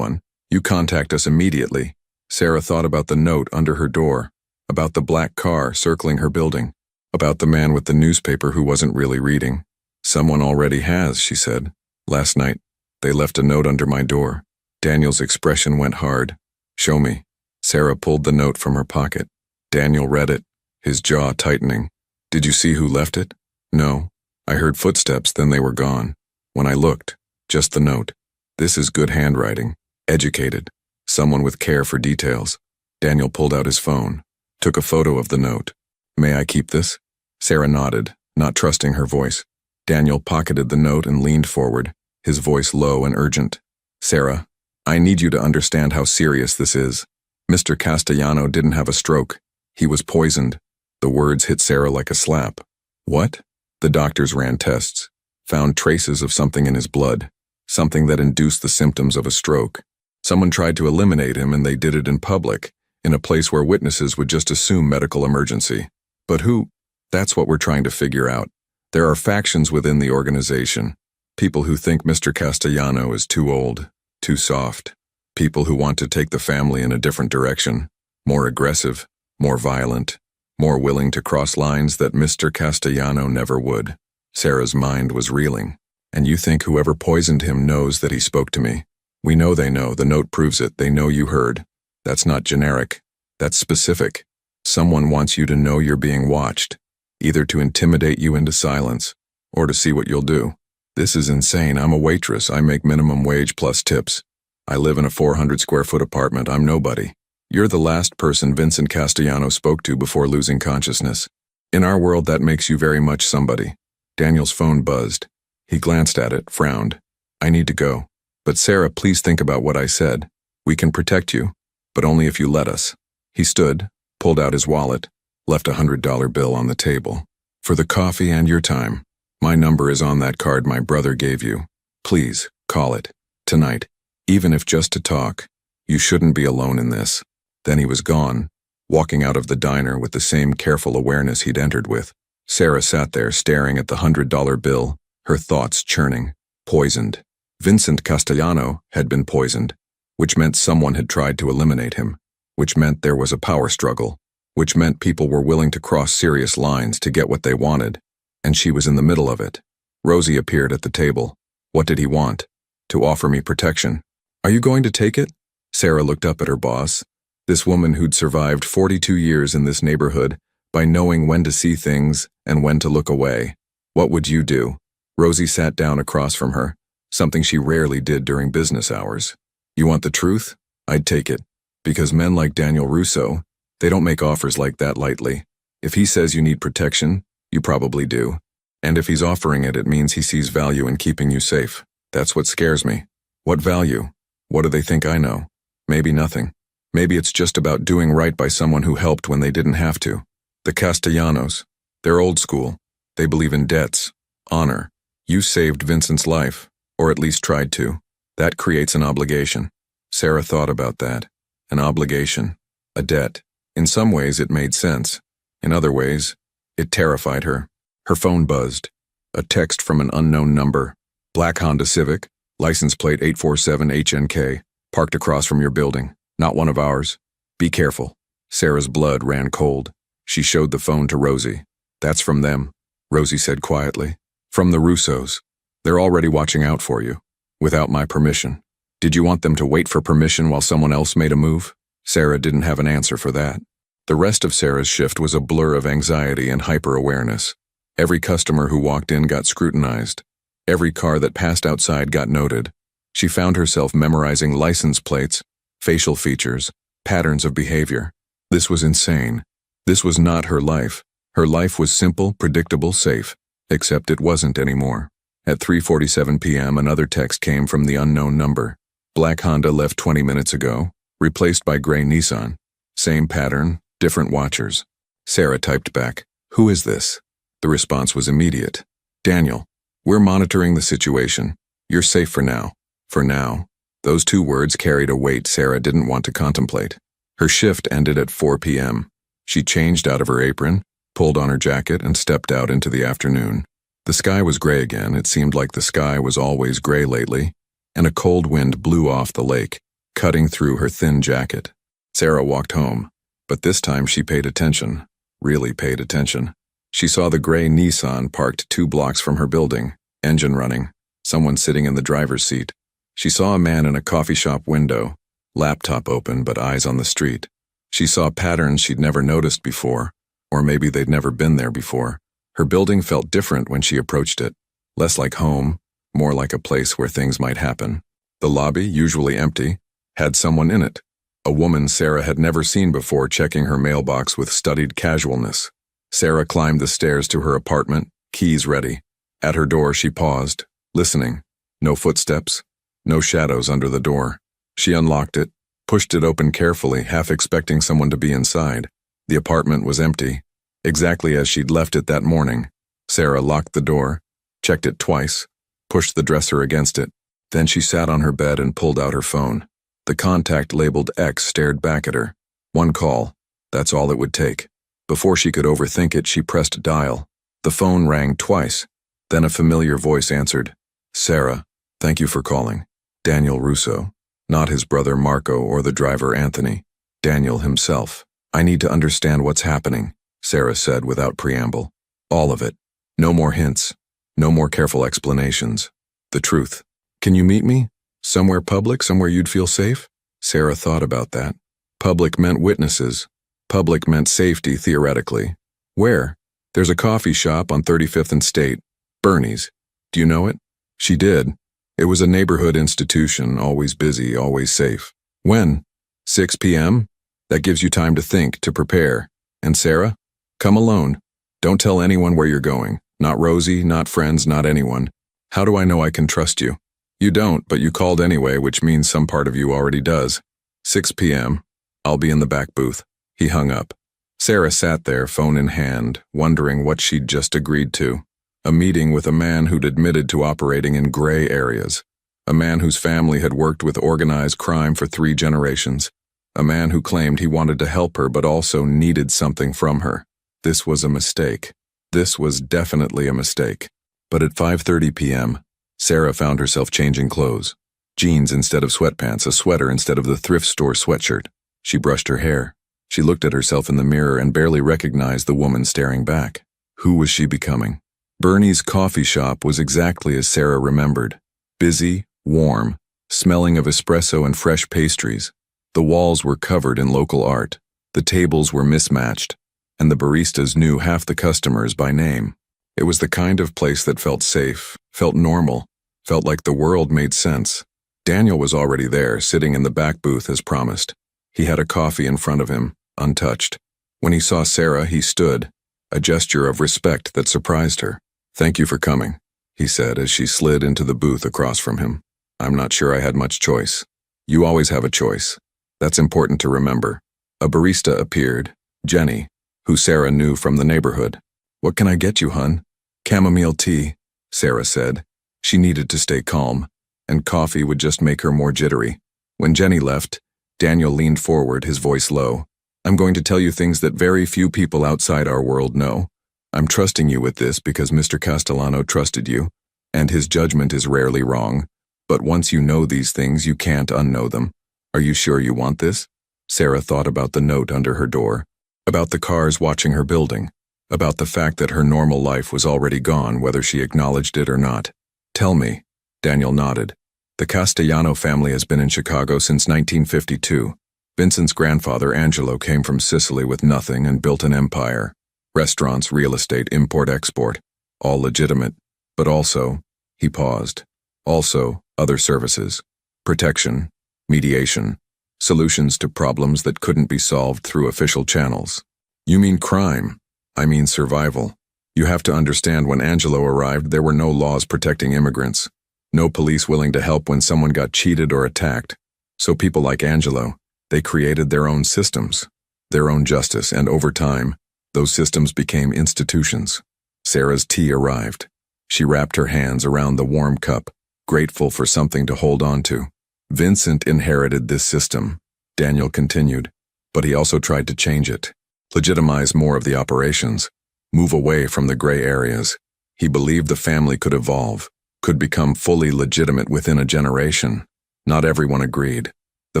you contact us immediately. Sarah thought about the note under her door, about the black car circling her building, about the man with the newspaper who wasn't really reading. Someone already has, she said. Last night, they left a note under my door. Daniel's expression went hard. Show me. Sarah pulled the note from her pocket. Daniel read it, his jaw tightening. Did you see who left it? No. I heard footsteps, then they were gone. When I looked, just the note. This is good handwriting. Educated. Someone with care for details. Daniel pulled out his phone, took a photo of the note. May I keep this? Sarah nodded, not trusting her voice. Daniel pocketed the note and leaned forward, his voice low and urgent. Sarah, I need you to understand how serious this is. Mr. Castellano didn't have a stroke. He was poisoned. The words hit Sarah like a slap. What? The doctors ran tests, found traces of something in his blood, something that induced the symptoms of a stroke. Someone tried to eliminate him and they did it in public, in a place where witnesses would just assume medical emergency. But who? That's what we're trying to figure out. There are factions within the organization. People who think Mr. Castellano is too old, too soft. People who want to take the family in a different direction, more aggressive, more violent, more willing to cross lines that Mr. Castellano never would. Sarah's mind was reeling. And you think whoever poisoned him knows that he spoke to me? We know they know. The note proves it. They know you heard. That's not generic. That's specific. Someone wants you to know you're being watched, either to intimidate you into silence, or to see what you'll do. This is insane. I'm a waitress. I make minimum wage plus tips. I live in a 400-square-foot apartment. I'm nobody. You're the last person Vincent Castellano spoke to before losing consciousness. In our world, that makes you very much somebody. Daniel's phone buzzed. He glanced at it, frowned. I need to go. But Sarah, please think about what I said. We can protect you, but only if you let us. He stood, pulled out his wallet, left a $100 bill on the table. For the coffee and your time. My number is on that card my brother gave you. Please, call it. Tonight. Even if just to talk. You shouldn't be alone in this. Then he was gone, walking out of the diner with the same careful awareness he'd entered with. Sarah sat there staring at the $100 bill, her thoughts churning. Poisoned. Vincent Castellano had been poisoned, which meant someone had tried to eliminate him, which meant there was a power struggle, which meant people were willing to cross serious lines to get what they wanted, and she was in the middle of it. Rosie appeared at the table. What did he want? To offer me protection. Are you going to take it? Sarah looked up at her boss, this woman who'd survived 42 years in this neighborhood by knowing when to see things and when to look away. What would you do? Rosie sat down across from her, something she rarely did during business hours. You want the truth? I'd take it. Because men like Daniel Russo, they don't make offers like that lightly. If he says you need protection, you probably do. And if he's offering it, it means he sees value in keeping you safe. That's what scares me. What value? What do they think I know? Maybe nothing. Maybe it's just about doing right by someone who helped when they didn't have to. The Castellanos. They're old school. They believe in debts, honor. You saved Vincent's life, or at least tried to. That creates an obligation. Sarah thought about that. An obligation. A debt. In some ways, it made sense. In other ways, it terrified her. Her phone buzzed. A text from an unknown number. Black Honda Civic, license plate 847HNK, parked across from your building. Not one of ours. Be careful. Sarah's blood ran cold. She showed the phone to Rosie. That's from them, Rosie said quietly. From the Russos. They're already watching out for you. Without my permission. Did you want them to wait for permission while someone else made a move? Sarah didn't have an answer for that. The rest of Sarah's shift was a blur of anxiety and hyper-awareness. Every customer who walked in got scrutinized. Every car that passed outside got noted. She found herself memorizing license plates, facial features, patterns of behavior. This was insane. This was not her life. Her life was simple, predictable, safe. Except it wasn't anymore. At 3:47 p.m., another text came from the unknown number. Black Honda left 20 minutes ago, replaced by gray Nissan. Same pattern, different watchers. Sarah typed back, "Who is this?" The response was immediate. "Daniel, we're monitoring the situation. You're safe for now." For now. Those two words carried a weight Sarah didn't want to contemplate. Her shift ended at 4 p.m. She changed out of her apron, pulled on her jacket, and stepped out into the afternoon. The sky was gray again. It seemed like the sky was always gray lately, and a cold wind blew off the lake, cutting through her thin jacket. Sarah walked home, but this time she paid attention, really paid attention. She saw the gray Nissan parked 2 blocks from her building, engine running, someone sitting in the driver's seat. She saw a man in a coffee shop window, laptop open but eyes on the street. She saw patterns she'd never noticed before, or maybe they'd never been there before. Her building felt different when she approached it, less like home, more like a place where things might happen. The lobby, usually empty, had someone in it, a woman Sarah had never seen before checking her mailbox with studied casualness. Sarah climbed the stairs to her apartment, keys ready. At her door she paused, listening. No footsteps, no shadows under the door. She unlocked it, pushed it open carefully, half expecting someone to be inside. The apartment was empty, exactly as she'd left it that morning. Sarah locked the door, checked it twice, pushed the dresser against it. Then she sat on her bed and pulled out her phone. The contact labeled X stared back at her. One call, that's all it would take. Before she could overthink it, she pressed dial. The phone rang twice. Then a familiar voice answered. Sarah, thank you for calling. Daniel Russo. Not his brother Marco or the driver Anthony. Daniel himself. I need to understand what's happening, Sarah said without preamble. All of it. No more hints. No more careful explanations. The truth. Can you meet me? Somewhere public, somewhere you'd feel safe? Sarah thought about that. Public meant witnesses. Public meant safety, theoretically. Where? There's a coffee shop on 35th and State. Bernie's. Do you know it? She did. It was a neighborhood institution, always busy, always safe. When? 6 p.m.? That gives you time to think, to prepare. And Sarah? Come alone. Don't tell anyone where you're going. Not Rosie, not friends, not anyone. How do I know I can trust you? You don't, but you called anyway, which means some part of you already does. 6 p.m. I'll be in the back booth. He hung up. Sarah sat there, phone in hand, wondering what she'd just agreed to. A meeting with a man who'd admitted to operating in gray areas. A man whose family had worked with organized crime for 3 generations. A man who claimed he wanted to help her but also needed something from her. This was a mistake. This was definitely a mistake. But at 5:30 p.m., Sarah found herself changing clothes. Jeans instead of sweatpants, a sweater instead of the thrift store sweatshirt. She brushed her hair. She looked at herself in the mirror and barely recognized the woman staring back. Who was she becoming? Bernie's coffee shop was exactly as Sarah remembered. Busy, warm, smelling of espresso and fresh pastries. The walls were covered in local art. The tables were mismatched, and the baristas knew half the customers by name. It was the kind of place that felt safe, felt normal, felt like the world made sense. Daniel was already there, sitting in the back booth as promised. He had a coffee in front of him, untouched. When he saw Sarah, he stood, a gesture of respect that surprised her. Thank you for coming, he said as she slid into the booth across from him. I'm not sure I had much choice. You always have a choice. That's important to remember. A barista appeared, Jenny, who Sarah knew from the neighborhood. What can I get you, hun? Chamomile tea, Sarah said. She needed to stay calm, and coffee would just make her more jittery. When Jenny left, Daniel leaned forward, his voice low. I'm going to tell you things that very few people outside our world know. I'm trusting you with this because Mr. Castellano trusted you, and his judgment is rarely wrong. But once you know these things, you can't unknow them. Are you sure you want this? Sarah thought about the note under her door, about the cars watching her building, about the fact that her normal life was already gone, whether she acknowledged it or not. Tell me. Daniel nodded. The Castellano family has been in Chicago since 1952. Vincent's grandfather, Angelo, came from Sicily with nothing and built an empire. Restaurants, real estate, import-export, all legitimate. But also, he paused, also other services, protection, mediation, solutions to problems that couldn't be solved through official channels. You mean crime? I mean survival. You have to understand, when Angelo arrived, there were no laws protecting immigrants. No police willing to help when someone got cheated or attacked. So people like Angelo, they created their own systems, their own justice, and over time, those systems became institutions. Sarah's tea arrived. She wrapped her hands around the warm cup, grateful for something to hold on to. Vincent inherited this system, Daniel continued, but he also tried to change it, legitimize more of the operations, move away from the gray areas. He believed the family could evolve, could become fully legitimate within a generation. Not everyone agreed. The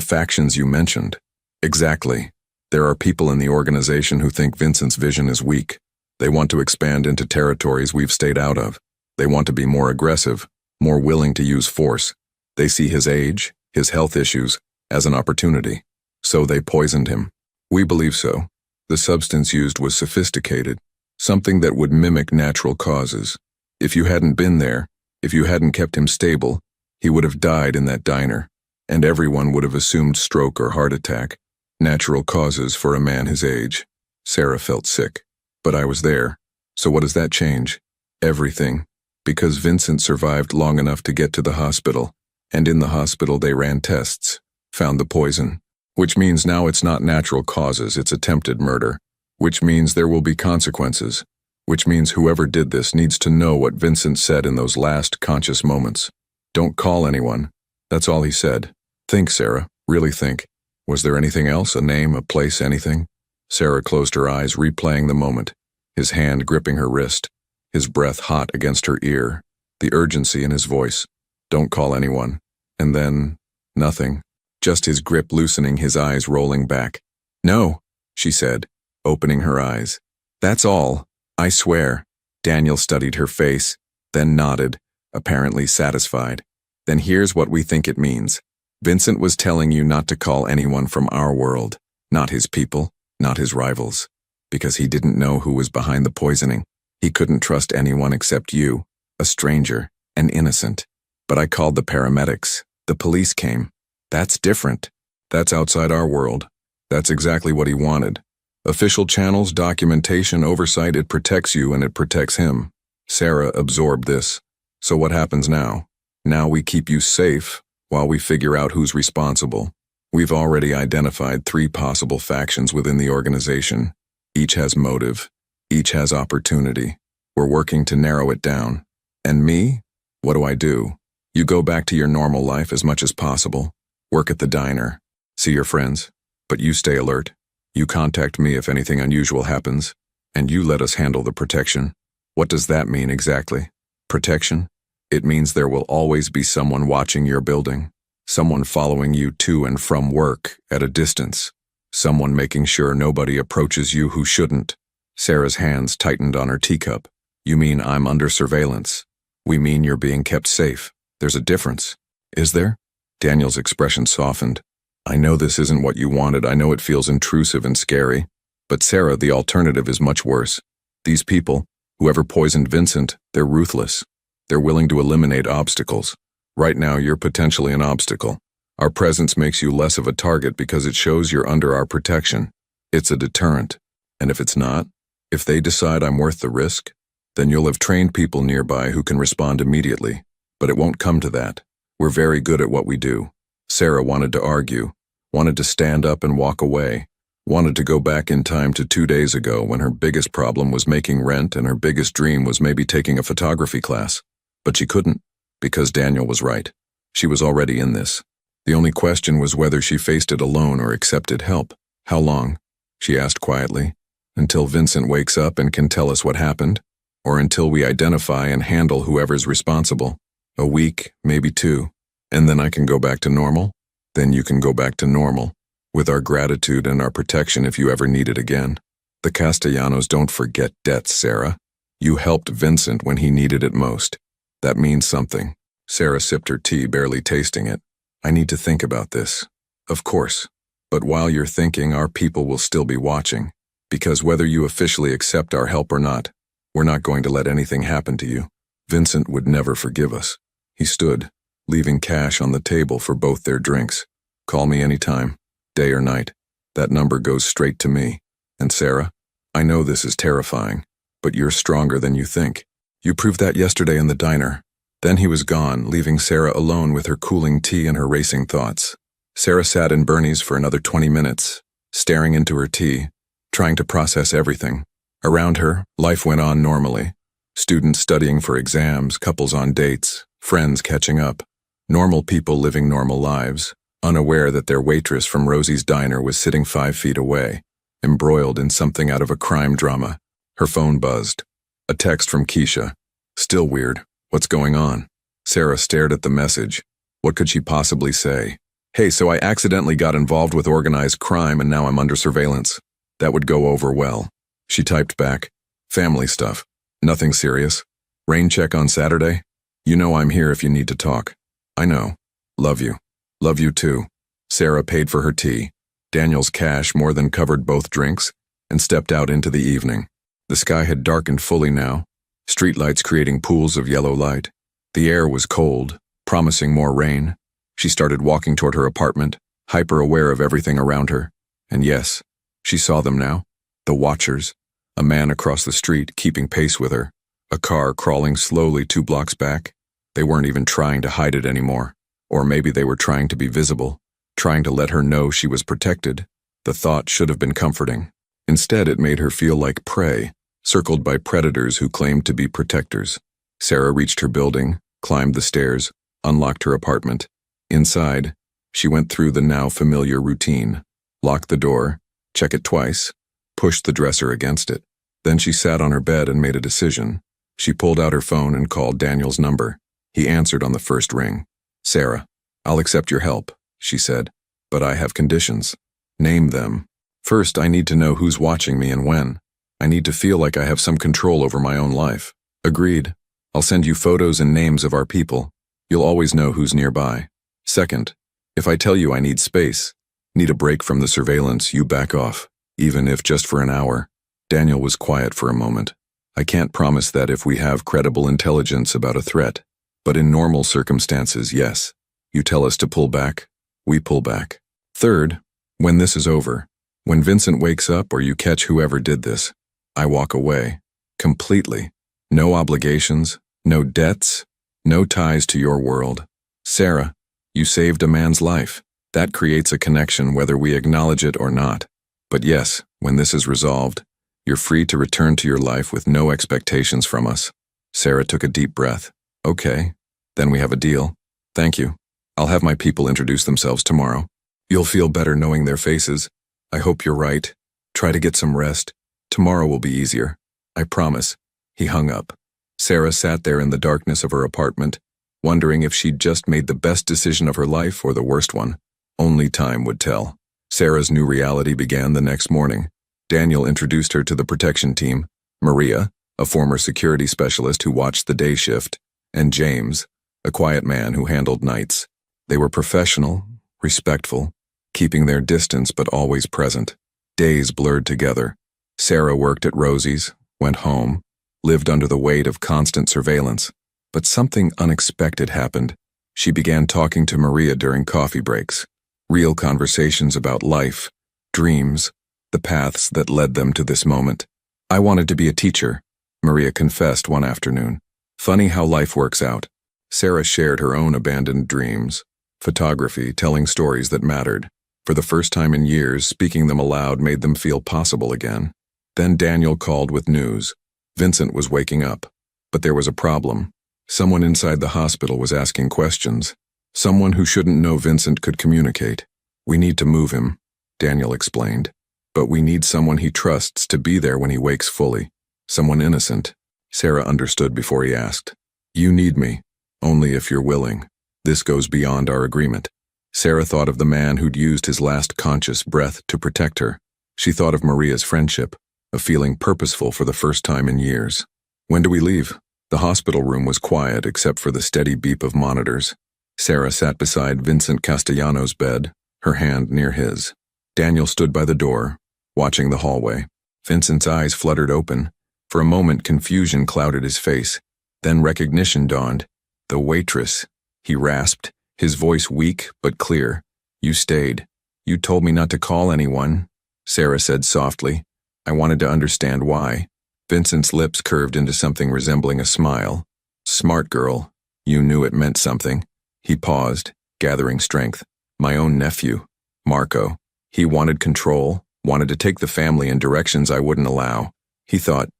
factions you mentioned. Exactly. There are people in the organization who think Vincent's vision is weak. They want to expand into territories we've stayed out of. They want to be more aggressive, more willing to use force. They see his age, his health issues, as an opportunity. So they poisoned him. We believe so. The substance used was sophisticated, something that would mimic natural causes. If you hadn't been there, if you hadn't kept him stable, he would have died in that diner, and everyone would have assumed stroke or heart attack. Natural causes for a man his age. Sarah felt sick. But I was there. So what does that change? Everything. Because Vincent survived long enough to get to the hospital, and in the hospital they ran tests, found the poison. Which means now it's not natural causes, it's attempted murder. Which means there will be consequences. Which means whoever did this needs to know what Vincent said in those last conscious moments. Don't call anyone. That's all he said. Think, Sarah. Really think. Was there anything else? A name, a place, anything? Sarah closed her eyes, replaying the moment. His hand gripping her wrist. His breath hot against her ear. The urgency in his voice. Don't call anyone. And then, nothing. Just his grip loosening, his eyes rolling back. No, she said, opening her eyes. That's all. I swear. Daniel studied her face, then nodded, apparently satisfied. Then here's what we think it means. Vincent was telling you not to call anyone from our world, not his people, not his rivals, because he didn't know who was behind the poisoning. He couldn't trust anyone except you, a stranger, an innocent. But I called the paramedics. The police came. That's different. That's outside our world. That's exactly what he wanted. Official channels, documentation, oversight, it protects you and it protects him. Sarah absorbed this. So what happens now? Now we keep you safe while we figure out who's responsible. We've already identified 3 possible factions within the organization. Each has motive. Each has opportunity. We're working to narrow it down. And me? What do? You go back to your normal life as much as possible. Work at the diner. See your friends. But you stay alert. You contact me if anything unusual happens. And you let us handle the protection. What does that mean exactly? Protection? It means there will always be someone watching your building. Someone following you to and from work at a distance. Someone making sure nobody approaches you who shouldn't. Sarah's hands tightened on her teacup. You mean I'm under surveillance? We mean you're being kept safe. There's a difference. Is there? Daniel's expression softened. I know this isn't what you wanted. I know it feels intrusive and scary. But Sarah, the alternative is much worse. These people, whoever poisoned Vincent, they're ruthless. They're willing to eliminate obstacles. Right now, you're potentially an obstacle. Our presence makes you less of a target because it shows you're under our protection. It's a deterrent. And if it's not, if they decide I'm worth the risk, then you'll have trained people nearby who can respond immediately. But it won't come to that. We're very good at what we do. Sarah wanted to argue, wanted to stand up and walk away, wanted to go back in time to 2 days ago when her biggest problem was making rent and her biggest dream was maybe taking a photography class. But she couldn't, because Daniel was right. She was already in this. The only question was whether she faced it alone or accepted help. How long? She asked quietly. Until Vincent wakes up and can tell us what happened? Or until we identify and handle whoever's responsible? A week, maybe 2. And then I can go back to normal? Then you can go back to normal, with our gratitude and our protection if you ever need it again. The Castellanos don't forget debts, Sarah. You helped Vincent when he needed it most. That means something. Sarah sipped her tea, barely tasting it. I need to think about this. Of course. But while you're thinking, our people will still be watching. Because whether you officially accept our help or not, we're not going to let anything happen to you. Vincent would never forgive us. He stood, leaving cash on the table for both their drinks. Call me anytime, day or night. That number goes straight to me. And Sarah, I know this is terrifying, but you're stronger than you think. You proved that yesterday in the diner. Then he was gone, leaving Sarah alone with her cooling tea and her racing thoughts. Sarah sat in Bernie's for another 20 minutes, staring into her tea, trying to process everything. Around her, life went on normally. Students studying for exams, couples on dates, friends catching up. Normal people living normal lives, unaware that their waitress from Rosie's diner was sitting 5 feet away, embroiled in something out of a crime drama. Her phone buzzed. A text from Keisha. Still weird. What's going on? Sarah stared at the message. What could she possibly say? Hey, so I accidentally got involved with organized crime and now I'm under surveillance. That would go over well. She typed back. Family stuff. Nothing serious. Rain check on Saturday? You know I'm here if you need to talk. I know. Love you. Love you too. Sarah paid for her tea. Daniel's cash more than covered both drinks, and stepped out into the evening. The sky had darkened fully now, streetlights creating pools of yellow light. The air was cold, promising more rain. She started walking toward her apartment, hyper-aware of everything around her. And yes, she saw them now. The watchers. A man across the street keeping pace with her. A car crawling slowly 2 blocks back. They weren't even trying to hide it anymore. Or maybe they were trying to be visible, trying to let her know she was protected. The thought should have been comforting. Instead, it made her feel like prey, circled by predators who claimed to be protectors. Sarah reached her building, climbed the stairs, unlocked her apartment. Inside, she went through the now familiar routine. Lock the door, check it twice, push the dresser against it. Then she sat on her bed and made a decision. She pulled out her phone and called Daniel's number. He answered on the first ring. "Sarah, I'll accept your help," she said, "but I have conditions." "Name them." "First, I need to know who's watching me and when. I need to feel like I have some control over my own life." "Agreed. I'll send you photos and names of our people. You'll always know who's nearby." "Second, if I tell you I need space, need a break from the surveillance, you back off, even if just for an hour." Daniel was quiet for a moment. "I can't promise that if we have credible intelligence about a threat, but in normal circumstances, yes. You tell us to pull back, we pull back." "Third, when this is over, when Vincent wakes up or you catch whoever did this, I walk away. Completely. No obligations, no debts, no ties to your world. Sarah, you saved a man's life. That creates a connection whether we acknowledge it or not. But yes, when this is resolved, you're free to return to your life with no expectations from us." Sarah took a deep breath. "Okay, then we have a deal. Thank you. I'll have my people introduce themselves tomorrow. You'll feel better knowing their faces. I hope you're right. Try to get some rest. Tomorrow will be easier. I promise." He hung up. Sarah sat there in the darkness of her apartment, wondering if she'd just made the best decision of her life or the worst one. Only time would tell. Sarah's new reality began the next morning. Daniel introduced her to the protection team, Maria, a former security specialist who watched the day shift, and James, a quiet man who handled nights. They were professional, respectful, keeping their distance but always present. Days blurred together. Sarah worked at Rosie's, went home, lived under the weight of constant surveillance. But something unexpected happened. She began talking to Maria during coffee breaks. Real conversations about life, dreams, the paths that led them to this moment. "I wanted to be a teacher," Maria confessed one afternoon. "Funny how life works out." Sarah shared her own abandoned dreams. Photography, telling stories that mattered. For the first time in years, speaking them aloud made them feel possible again. Then Daniel called with news. Vincent was waking up. But there was a problem. Someone inside the hospital was asking questions. Someone who shouldn't know Vincent could communicate. "We need to move him," Daniel explained. "But we need someone he trusts to be there when he wakes fully. Someone innocent." Sarah understood before he asked. "You need me, only if you're willing. This goes beyond our agreement." Sarah thought of the man who'd used his last conscious breath to protect her. She thought of Maria's friendship, a feeling purposeful for the first time in years. "When do we leave?" The hospital room was quiet except for the steady beep of monitors. Sarah sat beside Vincent Castellano's bed, her hand near his. Daniel stood by the door, watching the hallway. Vincent's eyes fluttered open. For a moment, confusion clouded his face. Then recognition dawned. "The waitress," he rasped, his voice weak but clear. "You stayed. You told me not to call anyone," Sarah said softly. "I wanted to understand why." Vincent's lips curved into something resembling a smile. "Smart girl. You knew it meant something." He paused, gathering strength. "My own nephew, Marco. He wanted control, wanted to take the family in directions I wouldn't allow. He thought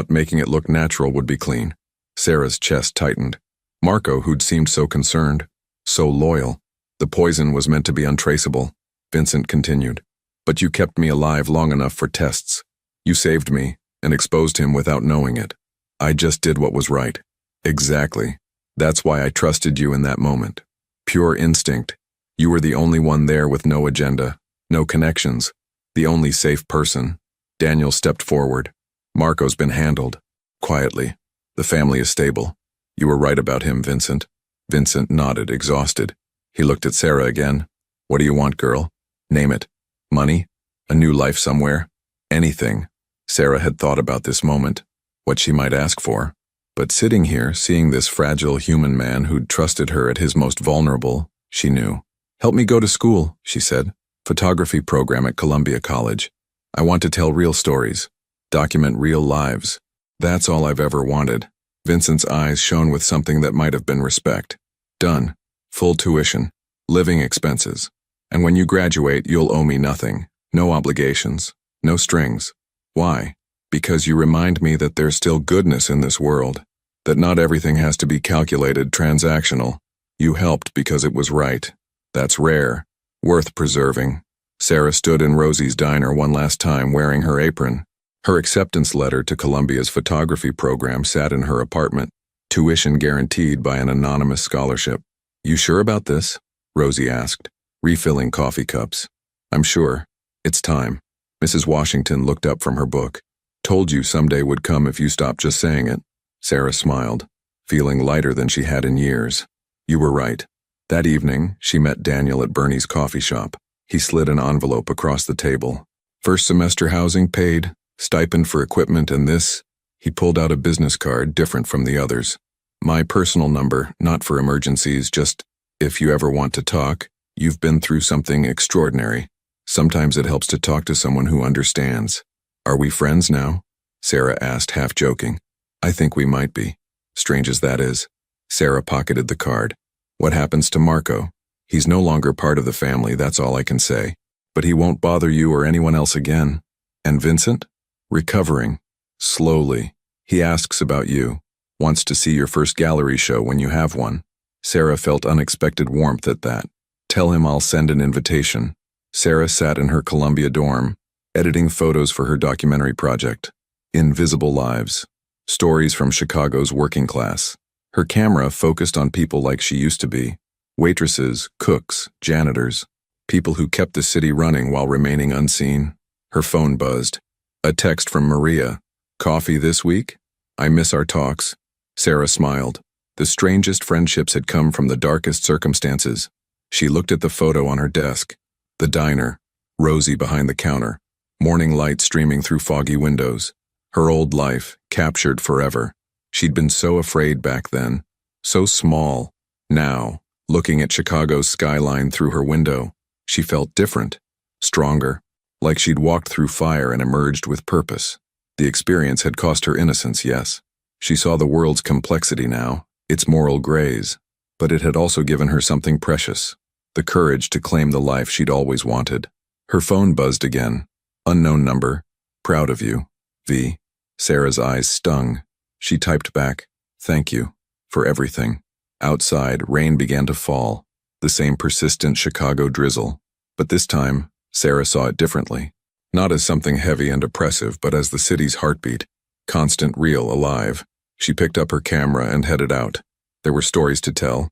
making it look natural would be clean." Sarah's chest tightened. Marco, who'd seemed so concerned, so loyal. "The poison was meant to be untraceable," Vincent continued. "But you kept me alive long enough for tests. You saved me and exposed him without knowing it. I just did what was right." "Exactly. That's why I trusted you in that moment. Pure instinct. You were the only one there with no agenda, no connections, the only safe person." Daniel stepped forward. "Marco's been handled. Quietly. The family is stable. You were right about him, Vincent." Vincent nodded, exhausted. He looked at Sarah again. What do you want, girl? Name it. Money? A new life somewhere? Anything. Sarah had thought about this moment, what she might ask for. But sitting here, seeing this fragile human man who'd trusted her at his most vulnerable, she knew. Help me go to school, she said. Photography program at Columbia College. I want to tell real stories. Document real lives. That's all I've ever wanted. Vincent's eyes shone with something that might have been respect. Done. Full tuition. Living expenses. And when you graduate, you'll owe me nothing. No obligations. No strings. Why? Because you remind me that there's still goodness in this world. That not everything has to be calculated, transactional. You helped because it was right. That's rare. Worth preserving. Sarah stood in Rosie's diner one last time wearing her apron. Her acceptance letter to Columbia's photography program sat in her apartment. Tuition guaranteed by an anonymous scholarship. You sure about this? Rosie asked, refilling coffee cups. I'm sure. It's time. Mrs. Washington looked up from her book. Told you someday would come if you stopped just saying it. Sarah smiled, feeling lighter than she had in years. You were right. That evening, she met Daniel at Bernie's coffee shop. He slid an envelope across the table. First semester housing paid, stipend for equipment, and this. He pulled out a business card different from the others. My personal number, not for emergencies, just if you ever want to talk. You've been through something extraordinary. Sometimes it helps to talk to someone who understands. Are we friends now? Sarah asked, half joking. I think we might be. Strange as that is. Sarah pocketed the card. What happens to Marco? He's no longer part of the family, that's all I can say. But he won't bother you or anyone else again. And Vincent? Recovering. Slowly. He asks about you. Wants to see your first gallery show when you have one. Sarah felt unexpected warmth at that. Tell him I'll send an invitation. Sarah sat in her Columbia dorm, editing photos for her documentary project. Invisible Lives. Stories from Chicago's working class. Her camera focused on people like she used to be. Waitresses, cooks, janitors. People who kept the city running while remaining unseen. Her phone buzzed. A text from Maria. Coffee this week? I miss our talks. Sarah smiled. The strangest friendships had come from the darkest circumstances. She looked at the photo on her desk. The diner. Rosie behind the counter. Morning light streaming through foggy windows. Her old life, captured forever. She'd been so afraid back then. So small. Now, looking at Chicago's skyline through her window, she felt different. Stronger. Like she'd walked through fire and emerged with purpose. The experience had cost her innocence, yes. She saw the world's complexity now, its moral grays. But it had also given her something precious. The courage to claim the life she'd always wanted. Her phone buzzed again. Unknown number. Proud of you. V. Sarah's eyes stung. She typed back, thank you, for everything. Outside, rain began to fall. The same persistent Chicago drizzle. But this time, Sarah saw it differently. Not as something heavy and oppressive, but as the city's heartbeat. Constant, real, alive. She picked up her camera and headed out. There were stories to tell.